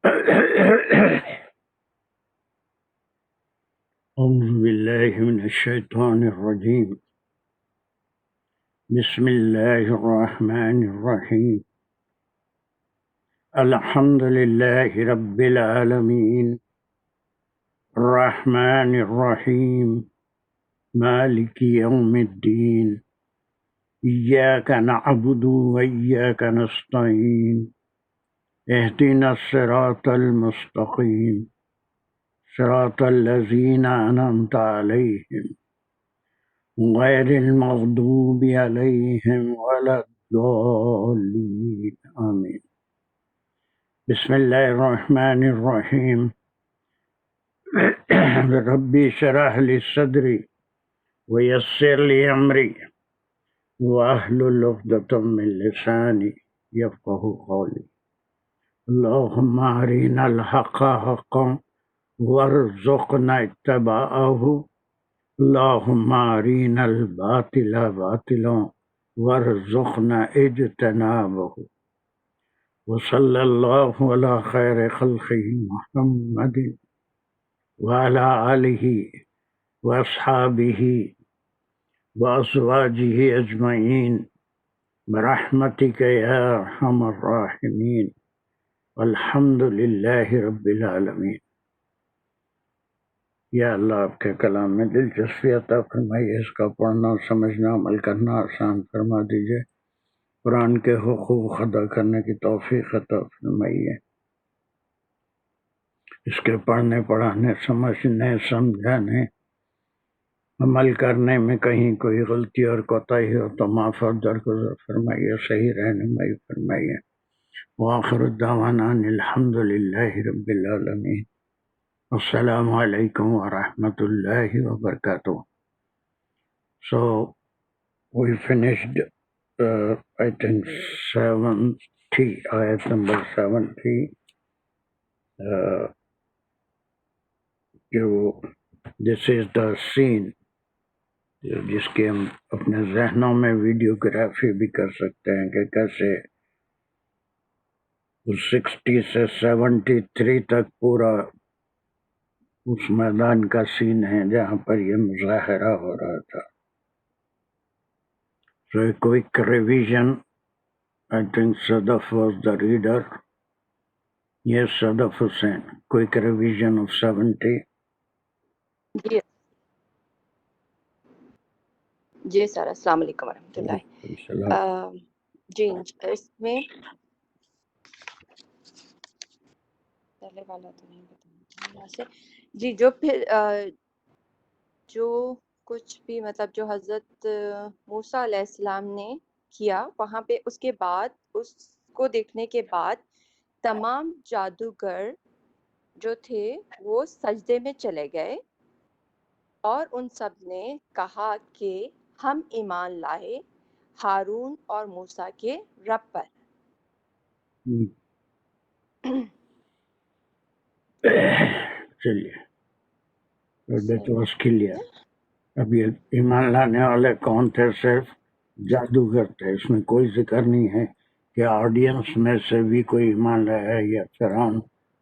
أعوذ بالله من الشيطان الرجيم. بسم الله الرحمن الرحيم. الحمد لله رب العالمين الرحمن الرحيم مالك يوم الدين إياك نعبد وإياك نستعين اهدنا الصراط المستقيم صراط الذين أنعمت عليهم غير المغضوب عليهم ولا الضالين آمين. بسم الله الرحمن الرحيم. ربي اشرح لي صدري ويسر لي أمري واحلل عقدة من لساني يفقهوا قولي. اللهم أرنا الحق حقا وارزقنا اتباعه اللهم أرنا الباطل باطلا وارزقنا اجتنابه. وصلى الله على خير خلقه محمد وعلى آله وأصحابه وأزواجه أجمعين برحمتك يا أرحم الراحمين والحمد لله رب العالمين. یا اللہ آپ کے کلام میں دلچسپی عطا فرمائیے، اس کا پڑھنا سمجھنا عمل کرنا آسان فرما دیجیے، قرآن کے حقوق ادا کرنے کی توفیق عطا فرمائیے، اس کے پڑھنے پڑھانے سمجھنے سمجھانے عمل کرنے میں کہیں کوئی غلطی اور کوتاہی ہو تو معاف اور درگزر فرمائیے، صحیح رہنمائی فرمائیے۔ وآخر الدعوانا ان الحمد للہ رب العالمین۔ السلام علیکم ورحمۃ اللہ وبرکاتہ۔ So we finished I think 70 ayat number 70 جو this is the scene جس کی ہم اپنے ذہنوں میں ویڈیوگرافی بھی کر سکتے ہیں کہ کیسے 60 سے 73 تک پورا اس میدان کا سین ہے جہاں پر یہ مظاہرہ ہو رہا تھا۔ So a quick revision. I think Sadaf was the reader. Yes, Sadaf Hussain. Quick revision of 70. جی جی سر، السلام علیکم ورحمۃ اللہ۔ جی اس میں پہلے والا تو نہیں بتانا سے جی، جو پھر جو کچھ بھی مطلب جو حضرت موسیٰ علیہ السلام نے کیا وہاں پہ، اس کے بعد اس کو دیکھنے کے بعد تمام جادوگر جو تھے وہ سجدے میں چلے گئے اور ان سب نے کہا کہ ہم ایمان لائے ہارون اور موسیٰ کے رب پر۔ چلیے that was clear. اب یہ ایمان لانے والے کون تھے؟ صرف جادوگر تھے، اس میں کوئی ذکر نہیں ہے کہ آڈینس میں سے بھی کوئی ایمان لائے یا فرعون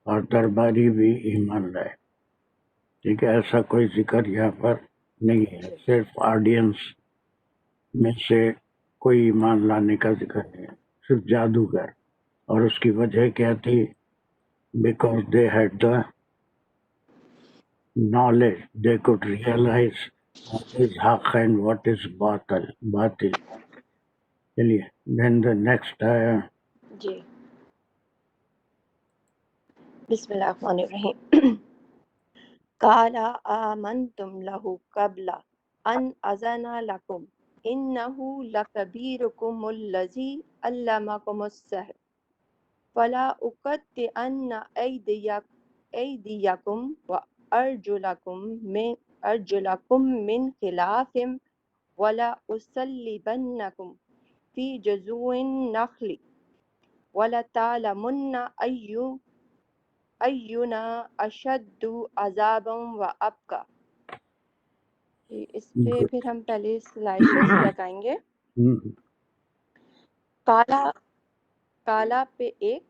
اور درباری بھی ایمان لائے، ٹھیک ہے، ایسا کوئی ذکر یہاں پر نہیں ہے، صرف آڈینس میں سے کوئی ایمان لانے کا ذکر نہیں ہے، صرف جادوگر۔ اور اس کی وجہ کیا تھی؟ Because they had the knowledge, they could realize what is حق and what is باطل۔ چلیے then the next جی بسم اللہ الرحمن الرحیم۔ قال آمنتم له قبل ان اذن لكم انه لكبيركم الذي علمكم السحر فلا اقطعن ايديكم وارجلكم من خلاف ولا اصلبنكم في جذوع النخل وَلَتَعْلَمُنَّ أَيُّنَا أَشَدُّ عَذَابًا وَأَبْقَىٰ۔ اس پہ پھر ہم پہلے سلائشز لگائیں گے۔ کالا پہ ایک،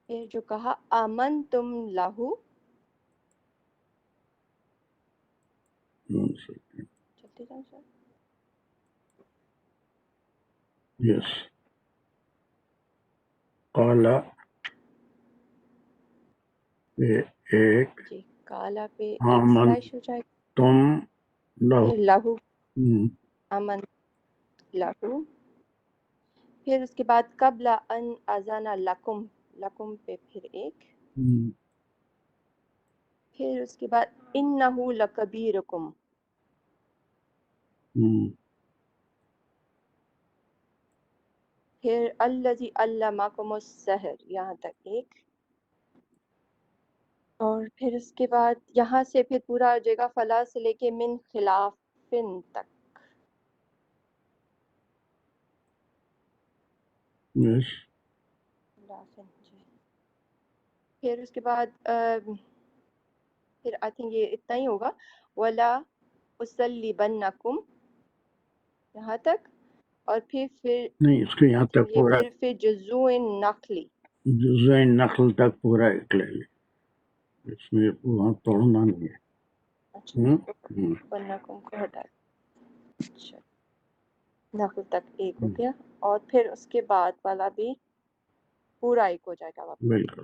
پھر جو کہا آمن تم لہو، چلتے جاؤ سر. یس قال ایک جی کالا پہ ایک آمن سلیش ہو جائے گا، تم لہو پھر لہو امن لہو، پھر اس کے بعد قبل ان اذن لکم، لکم پہ پھر ایک، پھر اس کے بعد انہو لکبیرکم، پھر الذی علمکم السحر، یہاں تک ایک، اور پھر اس کے بعد یہاں سے پھر پورا آ جائے گا فلا سے لے کے من خلافن تک. یس خلافن جی. پھر اس کے بعد پھر آئی تھنک یہ اتنا ہی ہوگا، ولا اسلیبنکم یہاں تک، اور پھر نہیں اس کو یہاں آئی تک تھنک یہ پورا پھر جزوء نخلی. جزء نخل تک پورا ایک لے لے، اس میں وہاں توڑنا نہیں ہے. اچھا بنکم کو ہٹا دیں. اچھا نخل تک ایک ہو گیا، اور پھر اس کے بعد والا بھی پورا ایک ہو جائے گا واپس. بالکل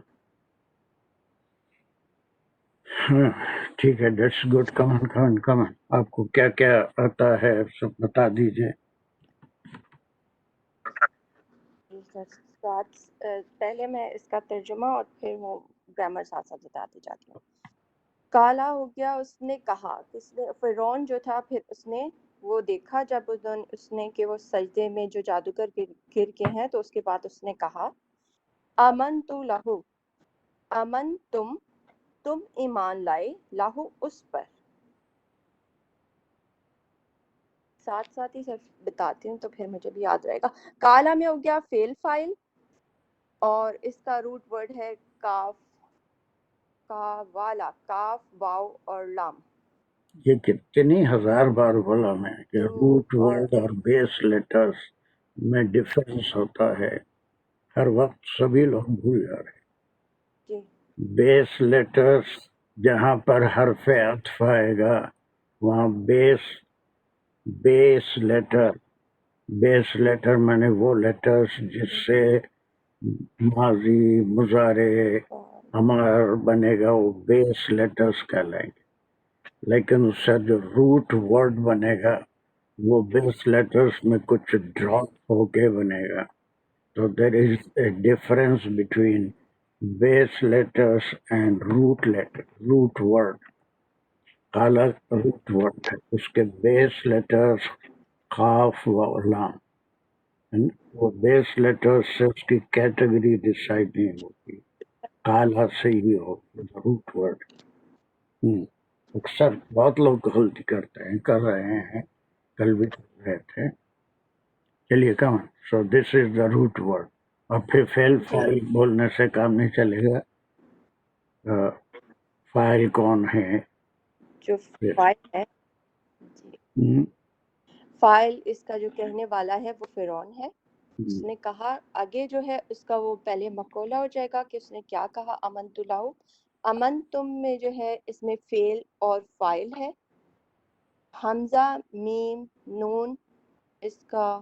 ہاں ٹھیک ہے. That's good. کمن آپ کو کیا کیا آتا ہے سب بتا دیجیے. پہلے میں اس کا ترجمہ اور پھر وہ گرامر ساتھ ساتھ بتاتی جاتی ہوں. کالا ہو گیا، اس نے کہا، اس نے فرعون جو تھا، پھر اس نے وہ دیکھا جب اس نے کہ وہ سجدے میں جو جادوگر گر کے ہیں، تو اس کے بعد اس نے کہا امن تو لہو، امن تم ایمان لائے، لاہو اس پر. ساتھ ساتھ ہی صرف بتاتی ہوں تو پھر مجھے بھی یاد رہے گا. کالا میں ہو گیا فیل فائل، اور اس کا روٹ ورڈ ہے کاف، والا، کاف واو اور لام. یہ کتنی ہزار بار بولا میں کہ تو روٹ ورڈ اور بیس لیٹرز میں ڈفرنس ہوتا ہے. ہر وقت سبھی لوگ بھول جا رہے ہیں. جی بیس لیٹرز جہاں پر حرف عطف آئے گا وہاں بیس لیٹر میں نے وہ لیٹرز جس سے ماضی مضارع ہمارا بنے گا وہ بیس لیٹرز کہلائیں گے. لیکن اس سے جو روٹ ورڈ بنے گا وہ بیس لیٹرز میں کچھ ڈراپ ہو کے بنے گا. تو there is a difference between base letters and root word. کالا روٹ ورڈ ہے، اس کے بیس لیٹرز خاف و لام، وہ بیس لیٹرز سے اس کی کیٹیگری ڈیسائیڈ نہیں ہوتی. کالا سے ہی ہوتی روٹ ورڈ. اکثر بہت لوگ غلطی کرتے ہیں، کر رہے ہیں، کل بھی کر رہے تھے. چلیے کم. سو this is the root word. اور پھر فائل بولنے سے کام نہیں چلے گا. فائل کون ہے؟ جو فائل ہے، جی فائل اس کا جو کہنے والا ہے وہ فرعون ہے. اس نے کہا، آگے جو ہے اس کا وہ پہلے مقولہ ہو جائے گا کہ اس نے کیا کہا. امن تو لاؤ، امن تم میں جو ہے اس میں فعل اور فائل ہے. حمزہ میم نون اس کا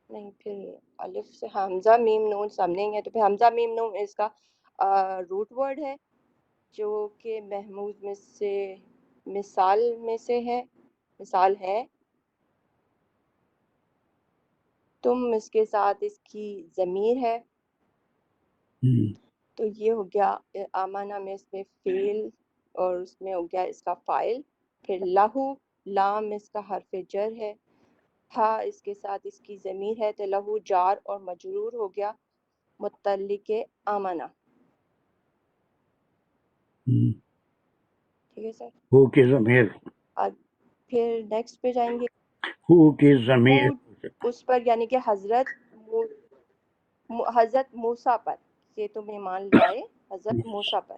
نہیں، پھر الف سے حمزہ میم نون سامنے ہی ہے، تو پھر حمزہ میم نون اس کا روٹ ورڈ ہے جو کہ محمود میں سے مثال ہے. تم اس کے ساتھ اس کی ضمیر ہے. تو یہ ہو گیا آمانہ میں اس میں فعل اور اس میں ہو گیا اس کا فائل. پھر لہو لام اس کا حرف جر ہے. تھا اس کے ساتھ اس کی ضمیر ہے، تو لہو جار اور مجرور ہو گیا متعلق آمانہ. ٹھیک ہے سر. ہو کی ضمیر، پھر نیکسٹ پہ جائیں گے. ہو کی ضمیر اس پر یعنی کہ حضرت موسیٰ پر، کہ تم ایمان لائے حضرت موسیٰ پر.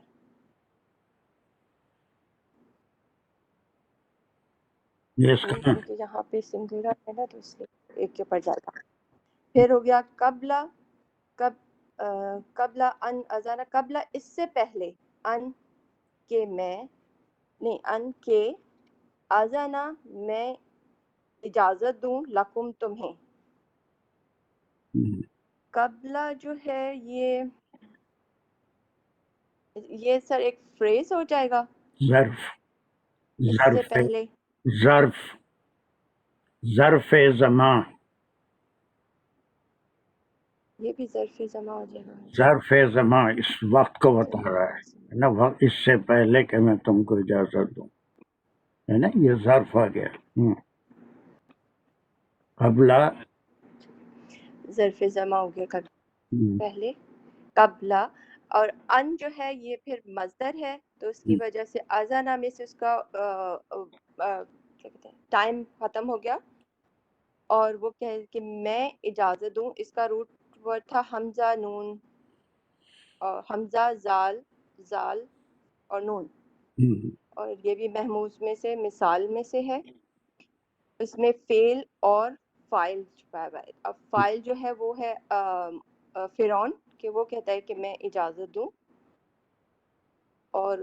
یہاں پہ سنگولر ہے نا تو اس لیے ایک کے اوپر جائے گا. پھر ہو گیا قبل قبل ان اذانا، قبل اس سے پہلے، ان کے میں نہیں، ان کے اذانا میں اجازت دوں، لکم تمہیں. قبل جو ہے یہ سر ایک فریز ہو جائے گا، ظرف اس سے ظرف پہلے. ظرف زمان، یہ بھی ظرف زمان ہو جائے گا. ظرف زمان اس وقت کو بتا رہا ہے نا، وقت اس سے پہلے کہ میں تم کو اجازت دوں، ہے نا، یہ ظرف آ گیا. قبل ظرف زمان ہو گیا قبل، پہلے قبل. اور ان جو ہے یہ پھر مصدر ہے، تو اس کی وجہ سے اذانا میں سے اس کا کیا کہتے ہیں ٹائم ختم ہو گیا، اور وہ کہے کہ میں اجازت دوں. اس کا روٹ ورڈ تھا حمزہ نون، اور حمزہ زال اور نون، اور یہ بھی محموز میں سے، مثال میں سے ہے. اس میں فعل اور فاعل چھپا ہوا ہے. اب فاعل جو ہے وہ ہے فرعون، کہ وہ کہتا ہے کہ میں اجازت دوں. اور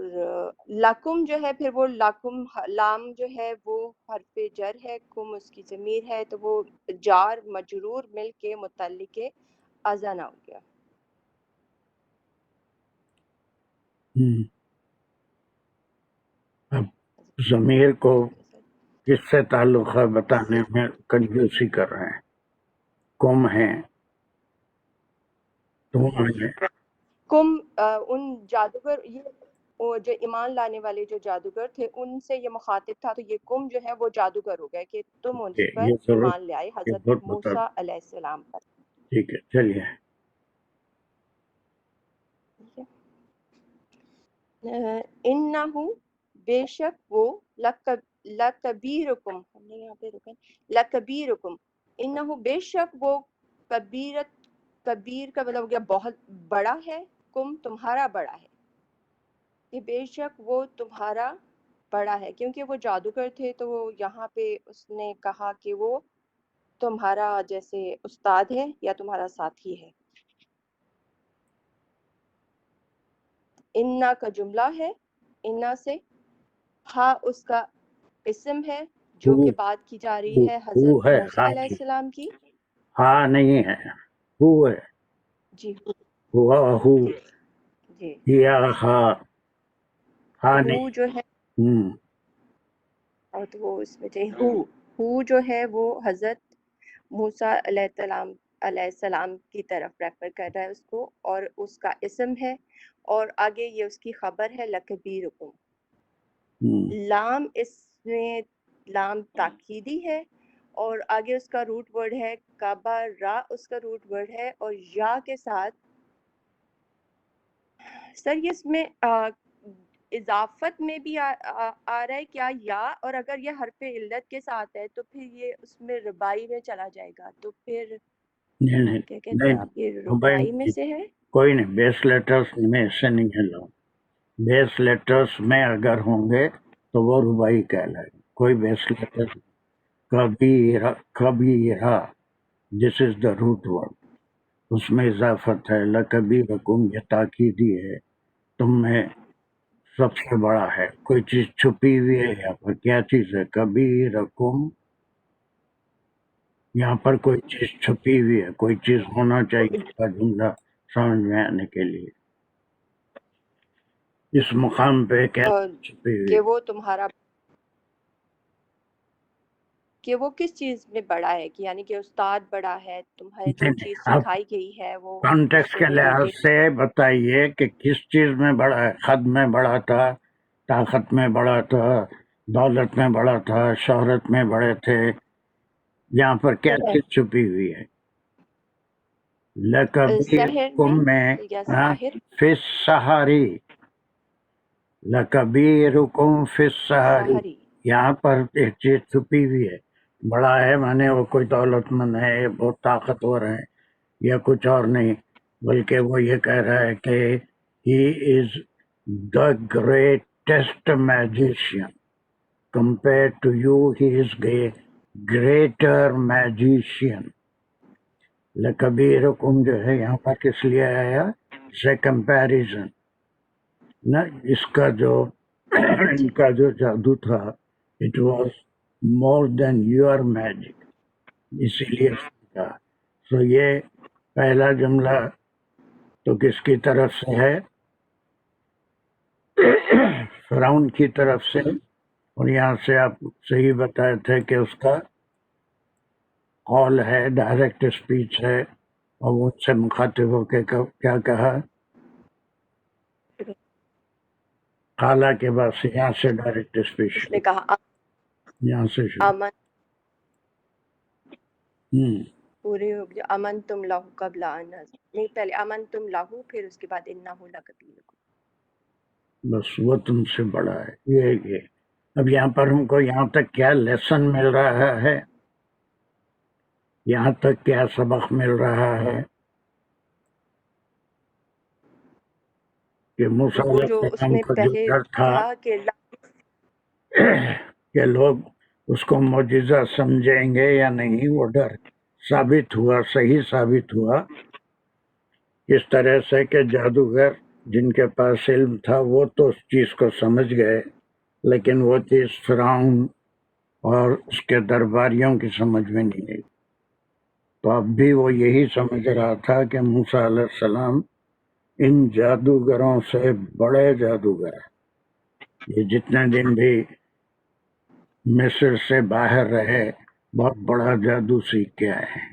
لکم جو ہے پھر وہ لکم، لام جو ہے وہ حرف جر ہے، کم اس کی ضمیر ہے، تو وہ جار مجرور مل کے متعلق اذانا ہو گیا. اب ضمیر کو کس سے تعلق ہے بتانے میں کنجوسی کر رہے ہیں. کم ہیں، تم ہیں. کم ان جادوگر، یہ وہ جو ایمان لانے والے جو جادوگر تھے ان سے یہ مخاطب تھا، تو یہ کم جو ہے وہ جادوگر ہو گئے کہ تم ان پر یہ ضرور ایمان لے آئے حضرت بہت بتا. موسیٰ علیہ السلام پر. ٹھیک ہے، چلیے. انہو بے شک وہ، لکبیرکم، ہم نے یہاں پہ رکن، لکبیرکم، انہو بے شک وہ، کبیر کا مطلب ہو گیا بہت بڑا ہے، کم تمہارا بڑا ہے، کہ بے شک وہ تمہارا بڑا ہے. کیونکہ وہ جادوگر تھے تو وہ یہاں پہ اس نے کہا کہ وہ تمہارا جیسے استاد ہے یا تمہارا ساتھی ہے. انا کا جملہ ہے، انا سے، ہاں اس کا اسم ہے جو کہ بات کی جا رہی ہے ہو حضرت ہے، موسیٰ ہاں علیہ جی، السلام کی. ہاں نہیں ہے، ہو ہے، جی ہوا ہو جی. یا ہاں، ہاں ہو نہیں. جو ہے، اور تو وہ اس میں چاہیے ہو جو ہے وہ حضرت موسیٰ علیہ السلام کی طرف ریفر کر رہا ہے اس کو، اور اس کا اسم ہے، اور آگے یہ اس کی خبر ہے لکبیرکم. لام اس میں لام تاکیدی ہے، اور آگے اس کا روٹ ورڈ ہے کبرا، اس کا روٹ ورڈ ہے، اور یا کے ساتھ. سر یہ اس میں اضافت میں بھی آ رہا ہے کیا یا، اور اگر یہ حرف علت کے ساتھ ہے تو پھر یہ اس میں ربائی میں چلا جائے گا، تو پھر نہیں کیا کہتے ہیں آپ، یہ ربائی میں سے ہے. کوئی نہیں، بیس لیٹرز میں سے نہیں ہے. لو بیس لیٹرز میں اگر ہوں گے تو وہ ربائی کہلائے. کوئی بیس لیٹر کبیرہ دس از دا روٹ ورڈ، اس میں اضافت ہے. لکبیرکم یہ تاکیدی ہے، تم میں سب سے بڑا ہے. کوئی چیز چھپی ہوئی ہے یہاں پر، کیا چیز ہے؟ کبیرکم، یہاں پر کوئی چیز چھپی ہوئی ہے، کوئی چیز ہونا چاہیے اس کا جملہ سمجھ میں آنے کے لیے. اس مقام پہ کیا چھپی ہوئی کہ ہے؟ وہ تمہارا، کہ وہ کس چیز میں بڑا ہے، کہ یعنی کہ استاد بڑا ہے، تمہیں جو چیز آپ سکھائی گئی ہے وہ اس کانٹیکس سے کے لحاظ ریلیٹڈ. سے بتائیے کہ کس چیز میں بڑا ہے. خد میں بڑا تھا، طاقت میں بڑا تھا، دولت میں بڑا تھا، شہرت میں بڑے تھے. یہاں پر کیا چیز چھپی ہوئی ہے؟ سحر لکبیرکم میں یا ساحر. فی السحری، لکبیرکم فی السحری، سحری. یہاں پر ایک چیز چھپی ہوئی ہے. بڑا ہے مانے وہ کوئی دولت مند ہے، بہت طاقتور ہے، یا کچھ اور نہیں، بلکہ وہ یہ کہہ رہا ہے کہ he is the greatest magician compared to you, he is a greater magician. لکبیرکم جو ہے یہاں پر کس لیے آیا؟ سے کمپیریزن نہ، اس کا جو ان کا جو جادو تھا it was more than your magic, اسی لیے کہا۔ سو یہ پہلا جملہ تو کس کی طرف سے ہے؟ فرعون کی طرف سے، اور یہاں سے آپ صحیح بتائے تھے کہ اس کا قول ہے، ڈائریکٹ اسپیچ ہے، اور وہ ان سے مخاطب ہو کے کیا کہا؟ قالا کے بعد سے یہاں سے ڈائریکٹ اسپیچ اس نے کہا یہاں سے شروع۔ امن، پورے ہو گیا امن تم لاہو قبل ان نہیں، پہلے امن تم لاہو، پھر اس کے بعد انہو لکبیرکم۔ بس وہ تم سے بڑا ہے، یہ اب یہاں پر ہم کو یہاں تک کیا لیسن مل رہا ہے، یہاں تک کیا سبق مل رہا ہے کہ موسیٰ وہ علیہ جو اس السلام میں کو جو پہلے ڈر تھا تھا کہ کہ لوگ اس کو معجزہ سمجھیں گے یا نہیں، وہ ڈر ثابت ہوا، صحیح ثابت ہوا، اس طرح سے کہ جادوگر جن کے پاس علم تھا وہ تو اس چیز کو سمجھ گئے، لیکن وہ چیز فرعون اور اس کے درباریوں کی سمجھ میں نہیں آئی۔ تو اب بھی وہ یہی سمجھ رہا تھا کہ موسیٰ علیہ السلام ان جادوگروں سے بڑے جادوگر ہیں، یہ جتنے دن بھی مصر سے باہر رہے بہت بڑا جادو سیکھ کے آئے ہیں،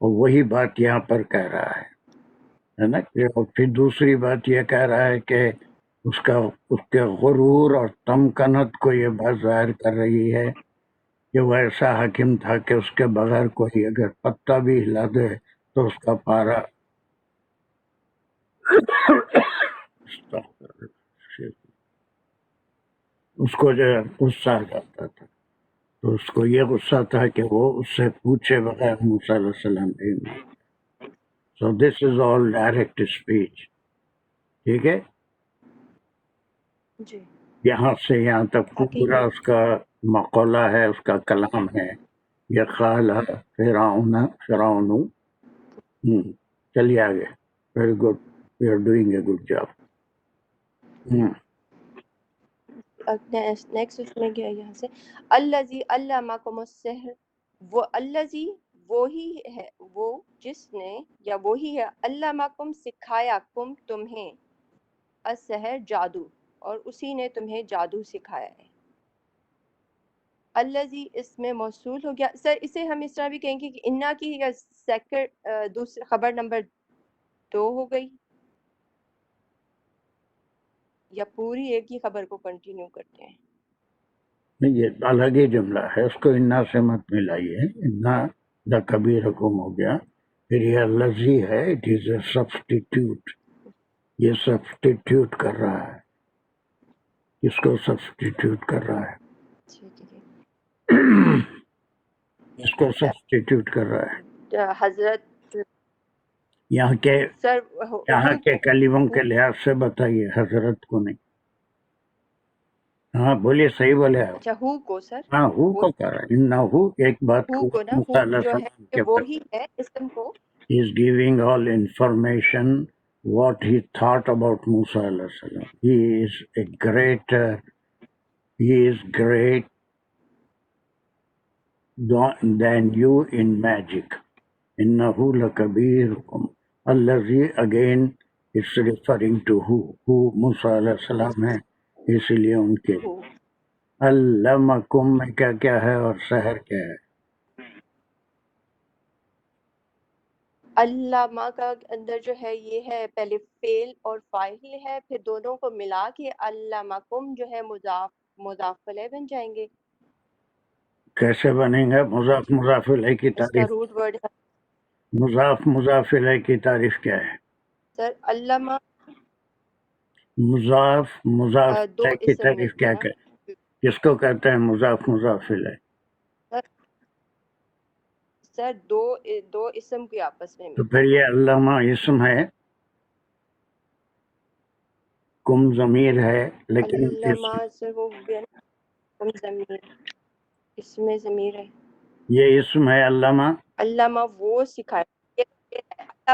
اور وہی بات یہاں پر کہہ رہا ہے نا۔ اور پھر دوسری بات یہ کہہ رہا ہے کہ اس کے غرور اور تمکنت کو یہ بات ظاہر کر رہی ہے کہ وہ ایسا حاکم تھا کہ اس کے بغیر کوئی اگر پتا بھی ہلا دے تو اس کا پارا اس کو جو ہے غصہ آ جاتا تھا، تو اس کو یہ غصہ تھا کہ وہ اس سے پوچھے بغیر موسیٰ علیہ السلام نہیں مانتا۔ سو this is all direct speech, ٹھیک ہے، جی یہاں سے یہاں تک پورا اس کا مقولہ ہے، اس کا کلام ہے۔ یہ قال فرعون چلیے آگے، very good, you are doing a good job. Next اس میں گیا یہاں سے الذی علمکم السحر، وہ الذی وہی ہے، وہ جس نے یا وہی ہے علمکم سکھایا کم تمہیں السحر جادو، اور اسی نے تمہیں جادو سکھایا ہے۔ الذی اس میں موصول ہو گیا سر، اسے ہم اس طرح بھی کہیں گے کہ انا کی یا سیکنڈ دوسرے خبر نمبر 2 ہو گئی، یا پوری ایک ہی خبر کو کنٹینیو کرتے ہیں؟ نہیں، یہ الگ ہی جملہ ہے، اس کو انا سے مت ملائیے، انا لکبیرکم ہو گیا، پھر یہ الذی ہے، اٹ از اے سبسٹیٹیوٹ، یہ سبسٹیٹیوٹ کر رہا ہے، اس کو سبسٹیٹیوٹ کر رہا ہے، اس کو سبسٹیٹیوٹ کر رہا ہے، حضرت یہاں کے سر یہاں کے کلموں کے لحاظ سے بتائیے، حضرت کو نہیں۔ ہاں بولیے، صحیح بولے آپ۔ اچھا ہو کو سر، ہاں ہو کو کر رہا ہے، انہو ایک بات ہو کو نا، موسیٰ ہو علیہ جو ہے السلام کہ کے وہی ہے اسم کو، He is giving all information what he thought about Musa alayhi salam. He is a greater, he is great than you in magic. Innahu lakabirukum. Allazi again is referring to who Musa alayhi salam ہے، اس لیے ان کے علمکم میں کیا کیا ہے اور سحر کیا ہے؟ علامہ کا اندر جو ہے یہ ہے پہلے فعل اور فاعل ہے، پھر دونوں کو ملا کے علامکم جو ہے مضاف الیہ بن جائیں گے۔ کیسے بنیں گے؟ مضاف مضاف الیہ کی اس کا تعریف، روٹ ورڈ ہے مضاف مضاف الیہ کی تعریف کیا ہے؟ سر علامہ مضاف مضاف دو الیہ کی اسم تعریف ملتے کیا ہیں کہ کس کو کہتے ہیں مضاف مضاف الیہ؟ سر دو اسم کے آپس میں تو ملتے پھر یہ علامہ اسم ہے، کم ضمیر ہے، لیکن علامہ سے ہو گیا نا، ہم ضمیر اس میں ضمیر ہے، یہ اسم ہے علامہ، علامہ وہ سکھائے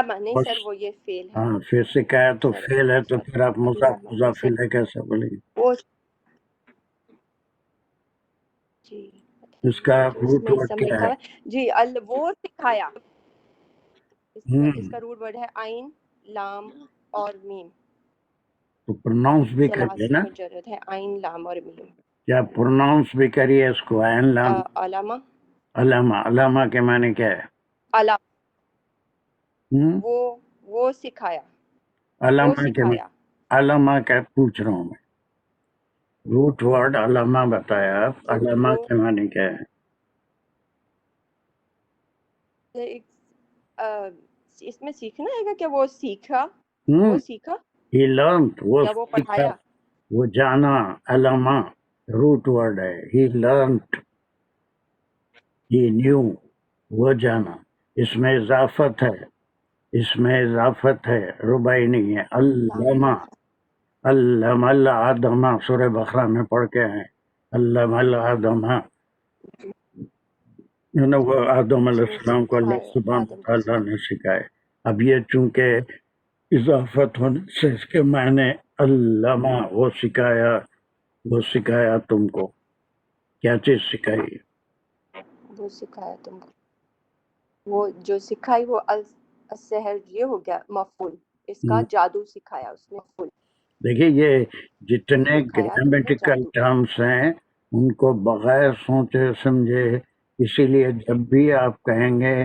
نہیں بس سر، وہ یہ فیل ہے ہاں، پھر سکھایا تو سر، فیل ہے، تو سر پھر آپ مضاف مضاف الیہ کیسے بولیں گے؟ وہ جی اس کا جو اس روٹ میں ورڈ اسم کیا لکھا ہے؟ ہوا ہے جی، وہ سکھایا، اس کا روٹ ورڈ ہے عین لام اور میم، تو پروناؤنس بھی کریے ثلاثی نا، مجرد ہے عین لام اور میم. کیا پروناؤنس بھی کریے اس کو، عین لام علامہ علامہ، علامہ کے معنی کیا ہے؟ وہ سکھایا، وہ علامہ کے سکھایا. علامہ کا پوچھ رہا ہوں میں، روٹ ورڈ علامہ بتایا، علامہ کے معنی کیا ہے؟ اس میں سیکھنا ہے کہ وہ سیکھا، وہ سیکھا ہی لرنڈ، وہ یا وہ سیکھا، پڑھایا. وہ جانا، علامہ روٹ ورڈ ہے، ہی لرنڈ، ہی نیو، وہ جانا، اس میں اضافت ہے، اس میں اضافت ہے، ربائی نہیں ہے. علامہ، علم الآدمہ، سورہ بقرہ میں پڑھ کے ہیں، علم الآدمہ، وہ آدم علیہ السلام کو اللہ سبحانہ تعالیٰ نے سکھائے. اب یہ چونکہ اضافت ہونے سے اس کے معنی علامہ، وہ سکھایا، وہ سکھایا تم کو، کیا چیز سکھائی؟ وہ سکھایا تم کو، وہ جو سکھائی وہ السحر، یہ ہو گیا مفعول، اس کا جادو سکھایا اس نے مفعول. دیکھیے یہ جتنے سکھایا تم کو گرامیٹیکل جادو. ٹرمز ہیں ان کو بغیر سوچے سمجھے، اسی لیے جب بھی آپ کہیں گے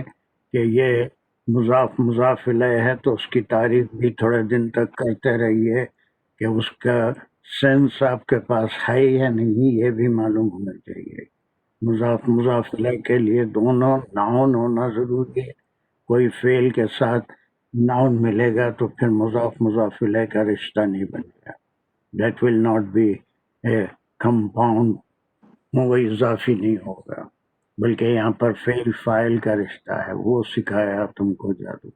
کہ یہ مضاف مضاف الیہ ہے تو اس کی تعریف بھی تھوڑے دن تک کرتے رہیے کہ اس کا سینس آپ کے پاس ہے یا نہیں، یہ بھی معلوم ہونا چاہیے. مضاف مضاف الیہ کے لیے دونوں ناؤن ہونا ضروری ہے. کوئی فعل کے ساتھ ناؤن ملے گا تو پھر مضاف مضاف الیہ کا رشتہ نہیں بنے گا. That will not be a compound, وہ اضافی نہیں ہوگا، بلکہ یہاں پر فعل فاعل کا رشتہ ہے. وہ سکھایا تم کو جادو،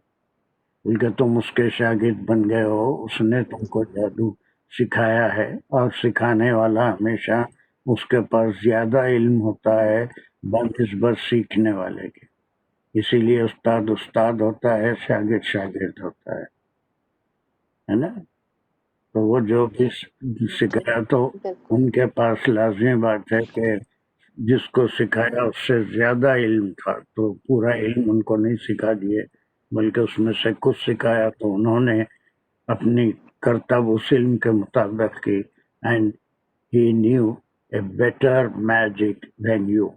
بلکہ تم اس کے شاگرد بن گئے ہو، اس نے تم کو جادو سکھایا ہے، اور سکھانے والا ہمیشہ اس کے پاس زیادہ علم ہوتا ہے بنسبت سیکھنے والے کے. اسی لیے استاد استاد ہوتا ہے، شاگرد شاگرد ہوتا ہے نا. تو وہ جو بھی سکھایا تو ان کے پاس لازمی بات ہے کہ جس کو سکھایا اس سے زیادہ علم تھا، تو پورا علم ان کو نہیں سکھا دیے، بلکہ اس میں سے کچھ سکھایا تو انہوں نے اپنی کرتب اس علم کے مطابق کی. And he knew a better magic than you,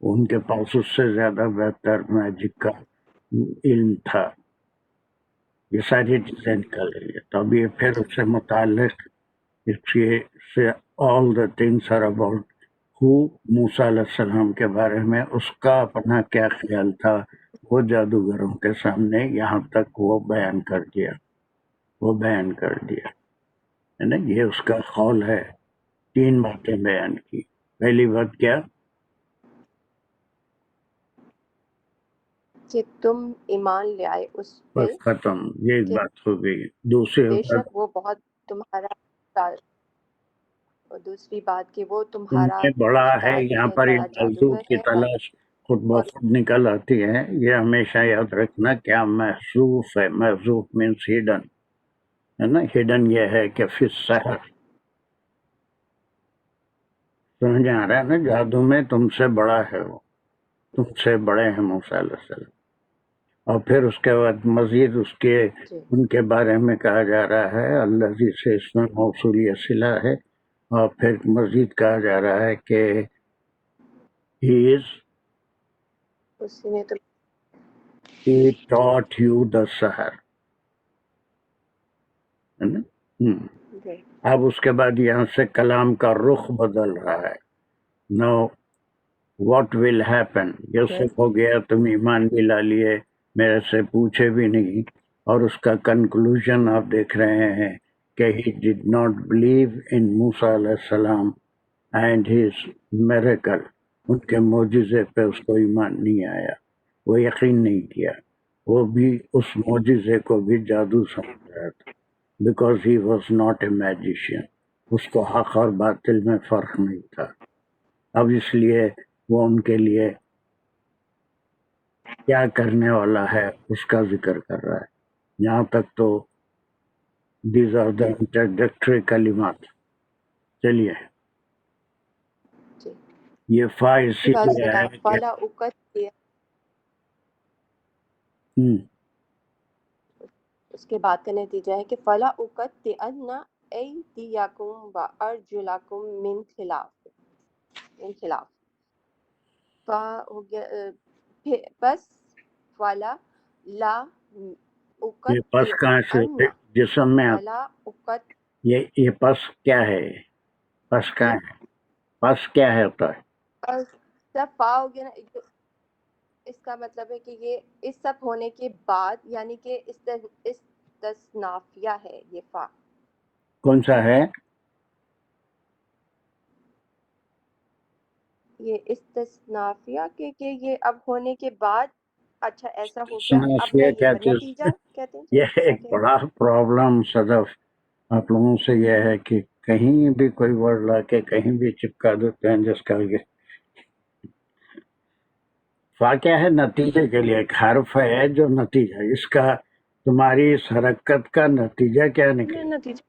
ان کے پاس اس سے زیادہ بہتر میجک کا علم تھا. یہ ساری چیزیں نکل رہی ہے. تو اب یہ پھر اس سے متعلق سے all the things are about who، موسیٰ علیہ السلام کے بارے میں اس کا اپنا کیا خیال تھا، وہ جادوگروں کے سامنے یہاں تک وہ بیان کر دیا، وہ بیان کر دیا ہے نا. یہ اس کا قول ہے. 3 باتیں بیان کی. پہلی بات کیا؟ کہ تم ایمان لے آئے اس پہ، بس ختم، یہ ایک بات ہو گئی. دوسری بے بات شک وہ بہت تمہارا، اور دوسری بات کہ وہ تم تمہارا سے بڑا ہے. استاد یہاں ہے، پر بڑا ایک موضوع جادوگر کی ہے، تلاش خود اور بخود نکل آتی ہے. یہ ہمیشہ یاد رکھنا کیا محذوف ہے. محذوف مینس ہڈن ہے نا. ہڈن یہ ہے کہ فی السحر، سمجھ آ رہا ہے نا، جادو میں تم سے بڑا ہے، وہ تم سے بڑے ہیں موسیٰ علیہ السلام. اور پھر اس کے بعد مزید اس کے ان کے بارے میں کہا جا رہا ہے الذی سے اس میں موصولیہ صلہ ہے، اور پھر مزید کہا جا رہا ہے کہ he taught you the سحر، ہے نا. اب اس کے بعد یہاں سے کلام کا رخ بدل رہا ہے. نو واٹ ول ہیپن، یوسف ہو گیا تم ایمان بھی لا لیے، میرے سے پوچھے بھی نہیں، اور اس کا کنکلوژن آپ دیکھ رہے ہیں کہ he did not believe in موسیٰ علیہ السلام and his miracle، ان کے معجزے پہ اس کو ایمان نہیں آیا، وہ یقین نہیں کیا، وہ بھی اس معجزے کو بھی جادو سمجھ رہا تھا، because he was not a magician، اس کو حق اور باطل میں فرق نہیں تھا. اب اس لیے وہ ان کے لیے کیا کرنے والا ہے اس کا ذکر کر رہا ہے. یہاں تک تو دیز آر دا انٹروڈکٹری کلمات. چلیے جی یہ فا اسی بعد لیے کہا ہے کہ فلا اقت، اس کے بعد کا نتیجہ ہے کہ فلا اقت ان ایدیکم و ارجلکم من خلاف فا ہو گیا بس فلا لا یہ پس کہاں سے اقت جسم میں فلا اقت یہ پس کیا ہے؟ پس کیا ہے؟ پس کیا ہوتا ہے؟ سب فا ہو گیا نا، اس کا مطلب ہے کہ یہ اس سب ہونے کے بعد، یعنی کہ استثنافیہ ہے یہ فا. کون سا ہے؟ یہ استثنافیہ کہ یہ اب ہونے کے بعد، اچھا ایسا ہو گیا، اب استثنافیہ ہے کیا یہ چیز؟ نتیجہ کہتے ہیں. یہ ایک بڑا پرابلم صدف آپ لوگوں سے یہ ہے کہ کہیں بھی کوئی ورڈ لا کے کہیں بھی چپکا دیتے ہیں جس کا فا کیا ہے؟ نتیجے کے لیے ایک حرف ہے جو نتیجہ، اس کا تمہاری اس حرکت کا نتیجہ کیا نکلے؟ نتیجہ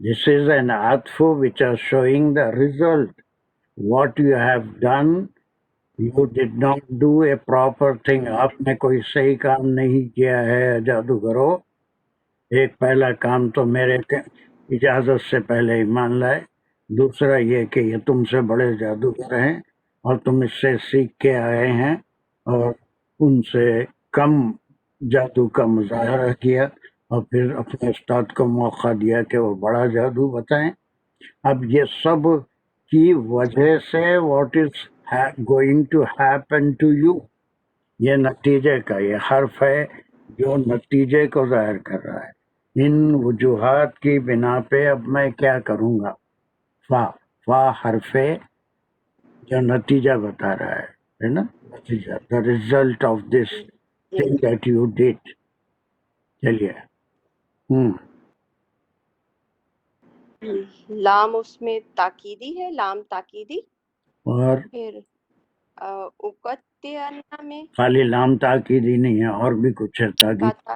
This is an atfu which is showing the result. What you have done, you did not do a proper thing. آپ نے کوئی صحیح کام نہیں کیا ہے جادوگرو. ایک پہلا کام تو میرے اجازت سے پہلے ایمان لائے، دوسرا یہ کہ یہ تم سے بڑے جادوگر ہیں اور تم اس سے سیکھ کے آئے ہیں اور ان سے کم جادو کا مظاہرہ کیا اور پھر اپنے استاد کو موقع دیا کہ وہ بڑا جادو بتائیں. اب یہ سب کی وجہ سے what is going to happen to you, یہ نتیجے کا یہ حرف ہے جو نتیجے کو ظاہر کر رہا ہے. ان وجوہات کی بنا پہ اب میں کیا کروں گا؟ فا حرف ہے جو نتیجہ بتا رہا ہے نا، نتیجہ the result of this thing that you did. چلیے لام اس میں تاکیدی ہے، لام تاکیدی، اور پھر اقت میں خالی لام تاکیدی نہیں ہے اور بھی کچھ ہے تاکید.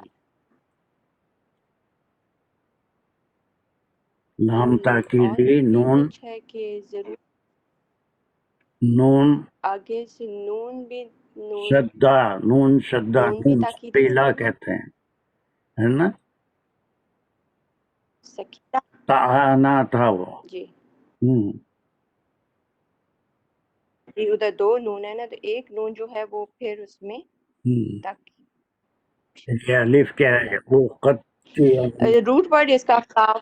لام تاکیدی نون کچھ ہے کہ ضرور نون آگے سے نون بھی شدہ نون شدہ نون بھی نون تاکیدی سکیلا کہتے ہیں ہے نا، سکیلا. تانا تھا وہ. جی جی ادھر دو نون ہے نا، تو ایک نون جو ہے وہ پھر اس میں یہ الف کیا ہے؟ وہ روٹ ورڈ اس کا کاف.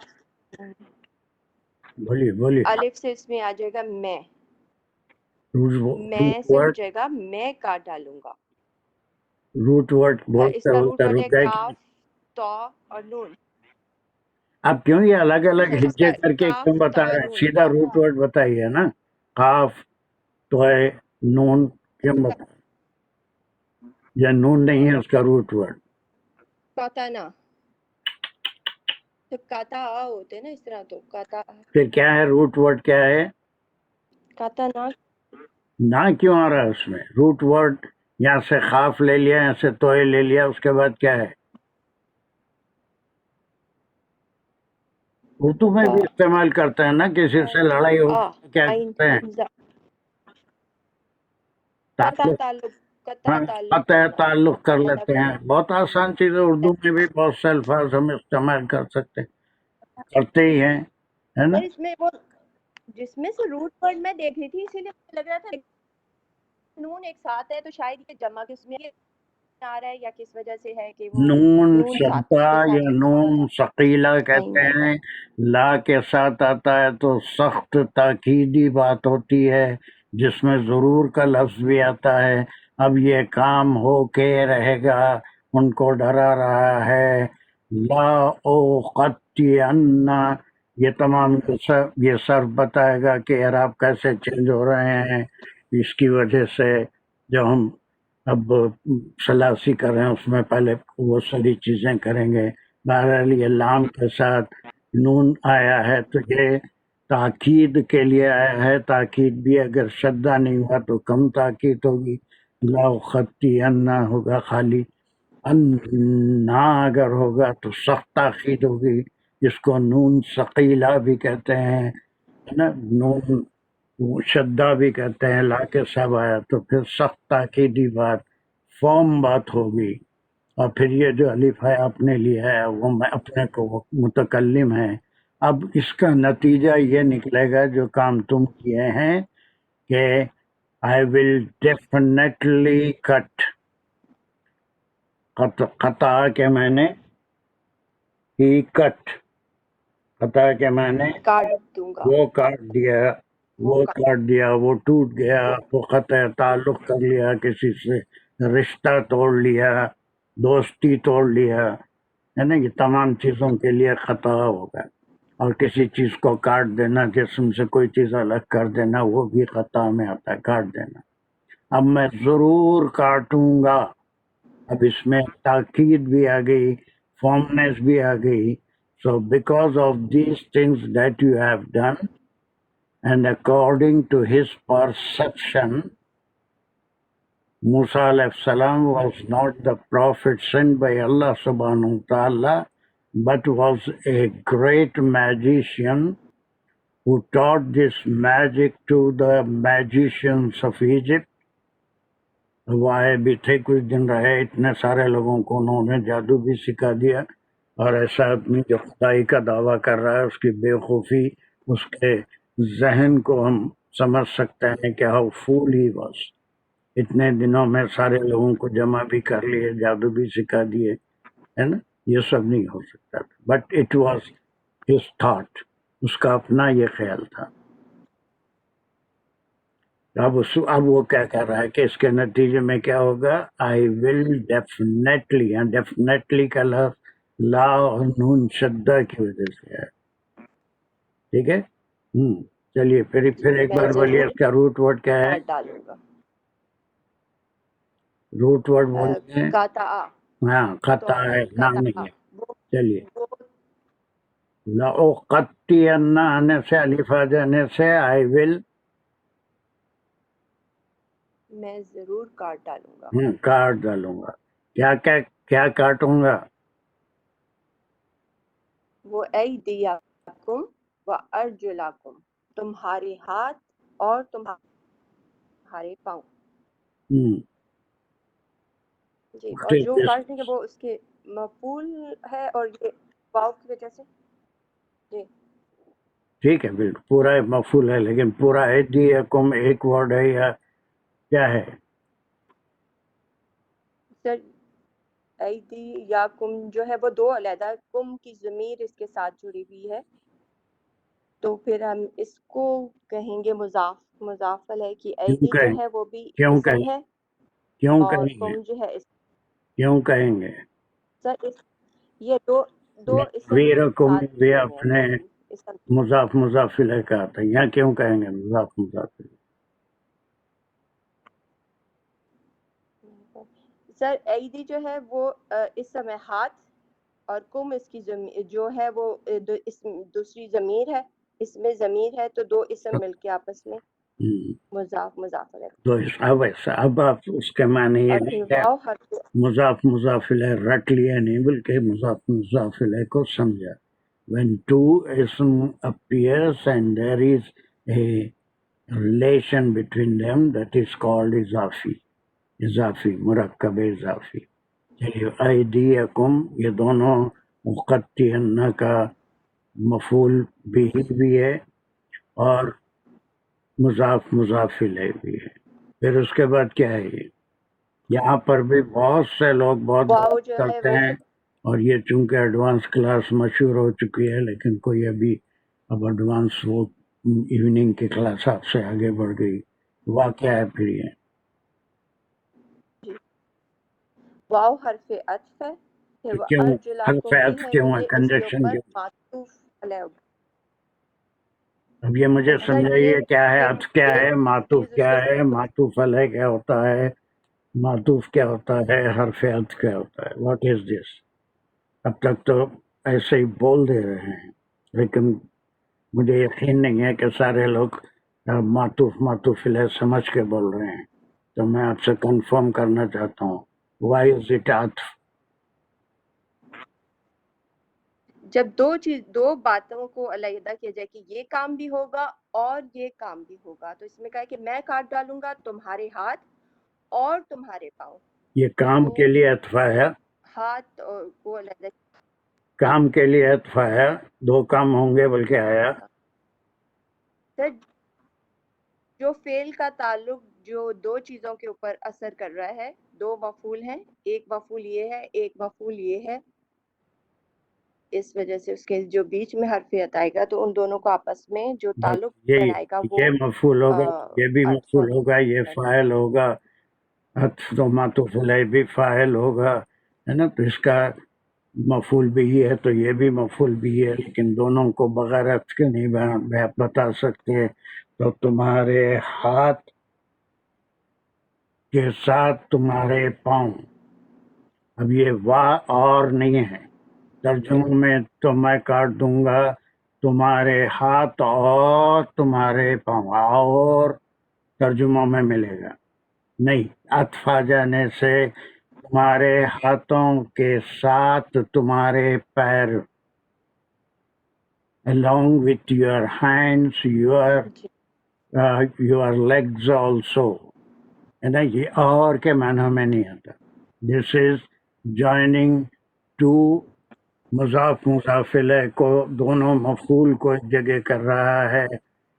بولیے الف سے اس میں آ جائے گا میں سے ہو جائے گا میں کا ڈالوں گا. روٹ ورڈ اس بولتے کا روٹ بولتے ورڈ ہے رک گئے. کاف، تو اور نون. آپ کیوں یہ الگ الگ ہجے کر کے کاف کیوں بتا تا رہے ہیں؟ نون. سیدھا روٹ ورڈ بتائیے نا. قاف تو ہے نون کیوں بتا، یا نون نہیں ہے اس کا روٹ ورڈ؟ کاتانا تو کاتا ہوتے نا اس طرح، تو کاتا پھر کیا ہے روٹ ورڈ؟ کیا ہے کاتانا؟ نہ کیوں آ رہا ہے اس میں روٹ ورڈ؟ یہاں سے خاف لے لیا، یہاں سے توئے لے لیا، اس کے بعد کیا ہے؟ اردو میں بھی استعمال کرتے ہیں نا، کسی سے لڑائی ہو کیا کرتے ہیں؟ قطع تعلق کر لیتے ہیں. بہت آسان چیز ہے، اردو میں بھی بہت سے الفاظ ہم استعمال کر سکتے ہیں، کرتے ہی ہیں، ہے نا. اس میں وہ جس میں سے روٹ ورڈ میں دیکھ رہی تھی، اسی لیے مجھے لگ رہا تھا نون ایک ساتھ ہے، تو شاید یہ جمع کس میں آ رہا ہے یا کس وجہ سے ہے کہ وہ نون ساتھ شدہ کے یا ساتھ نون ثقیلہ کہتے ہیں. لا کے ساتھ آتا ہے تو سخت تاکیدی بات ہوتی ہے جس میں ضرور کا لفظ بھی آتا ہے. اب یہ کام ہو کے رہے گا، ان کو ڈرا رہا ہے. لا اوقتین، یہ تمام یہ صرف بتائے گا کہ اعراب کیسے چینج ہو رہے ہیں. اس کی وجہ سے جو ہم اب سلاسی کر رہے ہیں اس میں پہلے وہ ساری چیزیں کریں گے. بہرحال یہ لام کے ساتھ نون آیا ہے تو یہ تاکید کے لیے آیا ہے. تاکید بھی اگر شدہ نہیں ہوا تو کم تاکید ہوگی، لا خطینا ہوگا خالی، انا اگر ہوگا تو سخت تاخیر ہوگی، جس کو نون ثقیلہ بھی کہتے ہیں نا، نون شدہ بھی کہتے ہیں، لا کے سب آیا تو پھر سخت تاکیدی بات، فارم بات ہوگی. اور پھر یہ جو الف ہے اپنے لیے ہے، وہ میں اپنے کو متکلم ہے. اب اس کا نتیجہ یہ نکلے گا جو کام تم کیے ہیں کہ I will definitely cut. قطع کے میں نے ہی کٹ، قطع کے میں نے کاٹ دوں گا، وہ کاٹ دیا، وہ وہ کاٹ دیا، وہ ٹوٹ گیا، وہ قطع تعلق کر لیا کسی سے، رشتہ توڑ لیا، دوستی توڑ لیا، ہے نا. یہ تمام چیزوں کے لیے خطا ہوگا. اور کسی چیز کو کاٹ دینا، جسم سے کوئی چیز الگ کر دینا، وہ بھی خطا میں آتا ہے، کاٹ دینا. اب میں ضرور کاٹوں گا. اب اس میں تاکید بھی آ گئی، فارمنیس بھی آ گئی. So because of these things that you have done and according to his perception, موسیٰ علیہ السلام was not the prophet sent by Allah subhanahu wa ta'ala, but was a great magician who taught this magic to the magicians of Egypt. وہ آئے بھی تھے، کچھ دن رہے، اتنے سارے لوگوں کو انہوں نے جادو بھی سکھا دیا. اور ایسا آدمی جو خدائی کا دعویٰ کر رہا ہے، اس کی بے خوفی، اس کے ذہن کو ہم سمجھ سکتے ہیں کہ ہاؤ فول ہی واز. اتنے دنوں میں سارے لوگوں کو جمع بھی کر لیے، جادو بھی سکھا دیے، ہے نا. یہ سب نہیں ہو سکتا تھا، but it was his thought, اس کا اپنا یہ خیال تھا. اب وہ کیا کر رہا ہے کہ اس کے نتیجے میں کیا ہوگا، آئی ول ڈیفینیٹلی، ڈیفینیٹلی کا لفظ لا اور نون شدہ کی وجہ سے ہے. ٹھیک ہے. چلیے پھر ایک میں بار بولیے ضرور اس کا روٹ ورڈ کیا ہے. کاٹ ڈالوں گا. روٹ ورڈ بولیے. قطع، ہاں قطع ہے، نہ قطع، نہیں ہے. وہ چلیے لأقطعن آنے سے، الف آ جانے سے آئی ول میں ضرور کاٹ ڈالوں گا. کاٹ ڈالوں گا. کیا کیا کیا کاٹوں گا؟ وہ ایدیکم و ارجلکم، تمہارے ہاتھ اور تمہارے پاؤں. جی، اور جو کاٹ دیں گے وہ اس کے مفعول ہے، اور یہ واو کی وجہ سے. جی ٹھیک ہے، بالکل پورا مفعول ہے، لیکن پورا ایدیکم ایک ورڈ ہے یا کیا ہے؟ سر، ایدی یا کم جو ہے وہ دو علیحدہ، کم کی ضمیر اس کے ساتھ جڑی ہوئی ہے، تو پھر ہم اس کو کہیں گے مضاف ہے کہ ایدی جو ہے وہ بھی اسم ہے، کیوں اور کہیں گے؟ کم جو ہے کیوں کہیں گے؟ سر یہ دو اسم ویرکم ساتھ بھی جڑے ہوئے اپنے ہیں. اسم مضاف الیہ کا آتا ہے، یہاں کیوں کہیں گے مضاف الیہ؟ سر ایدی جو ہے وہ اسم ہے ہاتھ، اور کم اس کی جو ہے وہ دوسری ضمیر ہے، اس میں ضمیر ہے، تو دو اسم مل کے آپس میں مضاف ہے. تو اب آپ اس کے معنی یہ اور نہیں پھر کہ واو حرف مضاف الیہ رٹ لیا نہیں، بلکہ مضاف الیہ کو سمجھا. when two ism appears and there is a relation between them, that is called اضافی، مرکب اضافی. چلیے ایدیکم، یہ دونوں مقطعن کا مفعول بھی ہے اور مضاف الیہ بھی ہے. پھر اس کے بعد کیا ہے؟ یہ یہاں پر بھی بہت سے لوگ بہت واو غلط جو ہے کرتے وہ ہیں، اور یہ چونکہ ایڈوانس کلاس مشہور ہو چکی ہے، لیکن کوئی ابھی اب ایڈوانس وہ ایوننگ کی کلاس آپ سے آگے بڑھ گئی. واقعہ ہے پھر یہ واو حرف عطف ہے، پھر کیوں حرف ارجلاکم بھی عطف ہے، کیوں تو ہے، یہ اس کے کنجکشن اوپر کیوں؟ معطوف علیہ. اب یہ مجھے سر سمجھائیے کیا ہے، عطف کیا ہے، معطوف چیز اس کیا کے ہے، معطوف علیہ کیا ہوتا ہے، معطوف کیا ہوتا ہے، حرف عطف کیا ہوتا ہے، واٹ از دس؟ اب تک تو ایسے ہی بول دے رہے ہیں، لیکن مجھے یقین نہیں ہے کہ سارے لوگ معطوف الیہ سمجھ کے بول رہے ہیں. تو میں آپ سے کنفرم کرنا چاہتا ہوں وائی از اٹ عطف. جب دو باتوں کو علیحدہ کیا جائے کہ یہ کام بھی ہوگا اور یہ کام بھی ہوگا، تو اس میں کہا ہے کہ میں کاٹ ڈالوں گا تمہارے ہاتھ اور تمہارے پاؤں. یہ کام کے لیے عطف ہے، ہاتھ کو علیحدہ کام کے لیے عطف ہے، دو کام ہوں گے بلکہ آیا. سر، جو فعل کا تعلق جو دو چیزوں کے اوپر اثر کر رہا ہے، دو مفعول ہیں، ایک مفعول یہ ہے، ایک مفعول یہ ہے، اس وجہ سے اس کے جو بیچ میں حرف عطف آئے گا تو ان دونوں کو آپس میں جو تعلق بنائے گا وہ یہ مفعول ہوگا، یہ بھی عطف مفعول ہوگا، یہ فاعل ہوگا، عطف تو معطوف علیہ بھی فاعل ہوگا، ہے نا. تو اس کا مفعول بھی ہے تو یہ بھی مفعول بھی ہے، لیکن دونوں کو بغیر عطف کے نہیں بتا سکتے. تو تمہارے ہاتھ کے ساتھ تمہارے پاؤں، اب یہ واہ اور نہیں ہے. ترجمہ میں تو میں کاٹ دوں گا تمہارے ہاتھ اور تمہارے پاؤں، اور ترجمہ میں ملے گا نہیں. عطف آ جانے سے تمہارے ہاتھوں کے ساتھ تمہارے پیر، along with your hands, your legs also، ہے نا. یہ اور کے معنی میں نہیں آتا. دس از جوائننگ ٹو مضاف مضاف الیہ کو، دونوں مفعول کو ایک جگہ کر رہا ہے.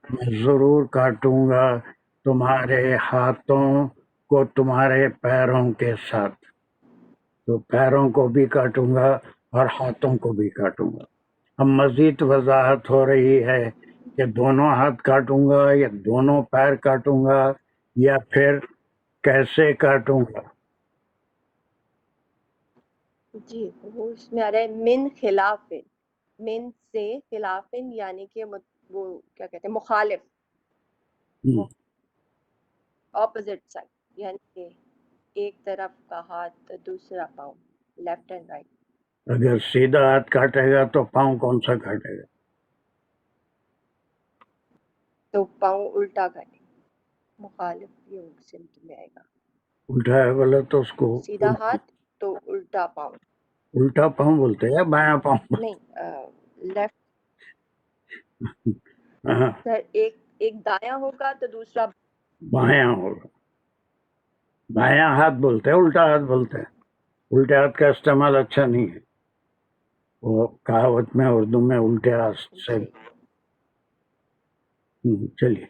میں ضرور کاٹوں گا تمہارے ہاتھوں کو تمہارے پیروں کے ساتھ، تو پیروں کو بھی کاٹوں گا اور ہاتھوں کو بھی کاٹوں گا. اب مزید وضاحت ہو رہی ہے کہ دونوں ہاتھ کاٹوں گا یا دونوں پیر کاٹوں گا یا پھر کیسے کاٹوں گا. جی وہ اس میں آ رہا ہے من خلاف، من سے خلاف یعنی کہ وہ کیا کہتے ہیں مخالف، اپوزٹ سائڈ، یعنی کہ ایک طرف کا ہاتھ دوسرا پاؤں، لیفٹ اینڈ رائٹ. اگر سیدھا ہاتھ کاٹے گا تو پاؤں کون سا کاٹے گا؟ تو پاؤں الٹا کاٹے، مخالف یہ سمت میں آئے گا. الٹا ہے بولے تو اس کو سیدھا ہاتھ تو الٹا پاؤں، الٹا پاؤں بولتے ہیں یا بایاں پاؤں؟ نہیں لیفٹ. ہاں، سر ایک دایاں ہوگا تو دوسرا بایاں ہوگا. بایاں ہاتھ بولتے ہیں، الٹا ہاتھ بولتے ہیں. الٹے ہاتھ کا استعمال اچھا نہیں ہے، وہ کہاوت میں اردو میں الٹے ہاتھ سے. چلیے،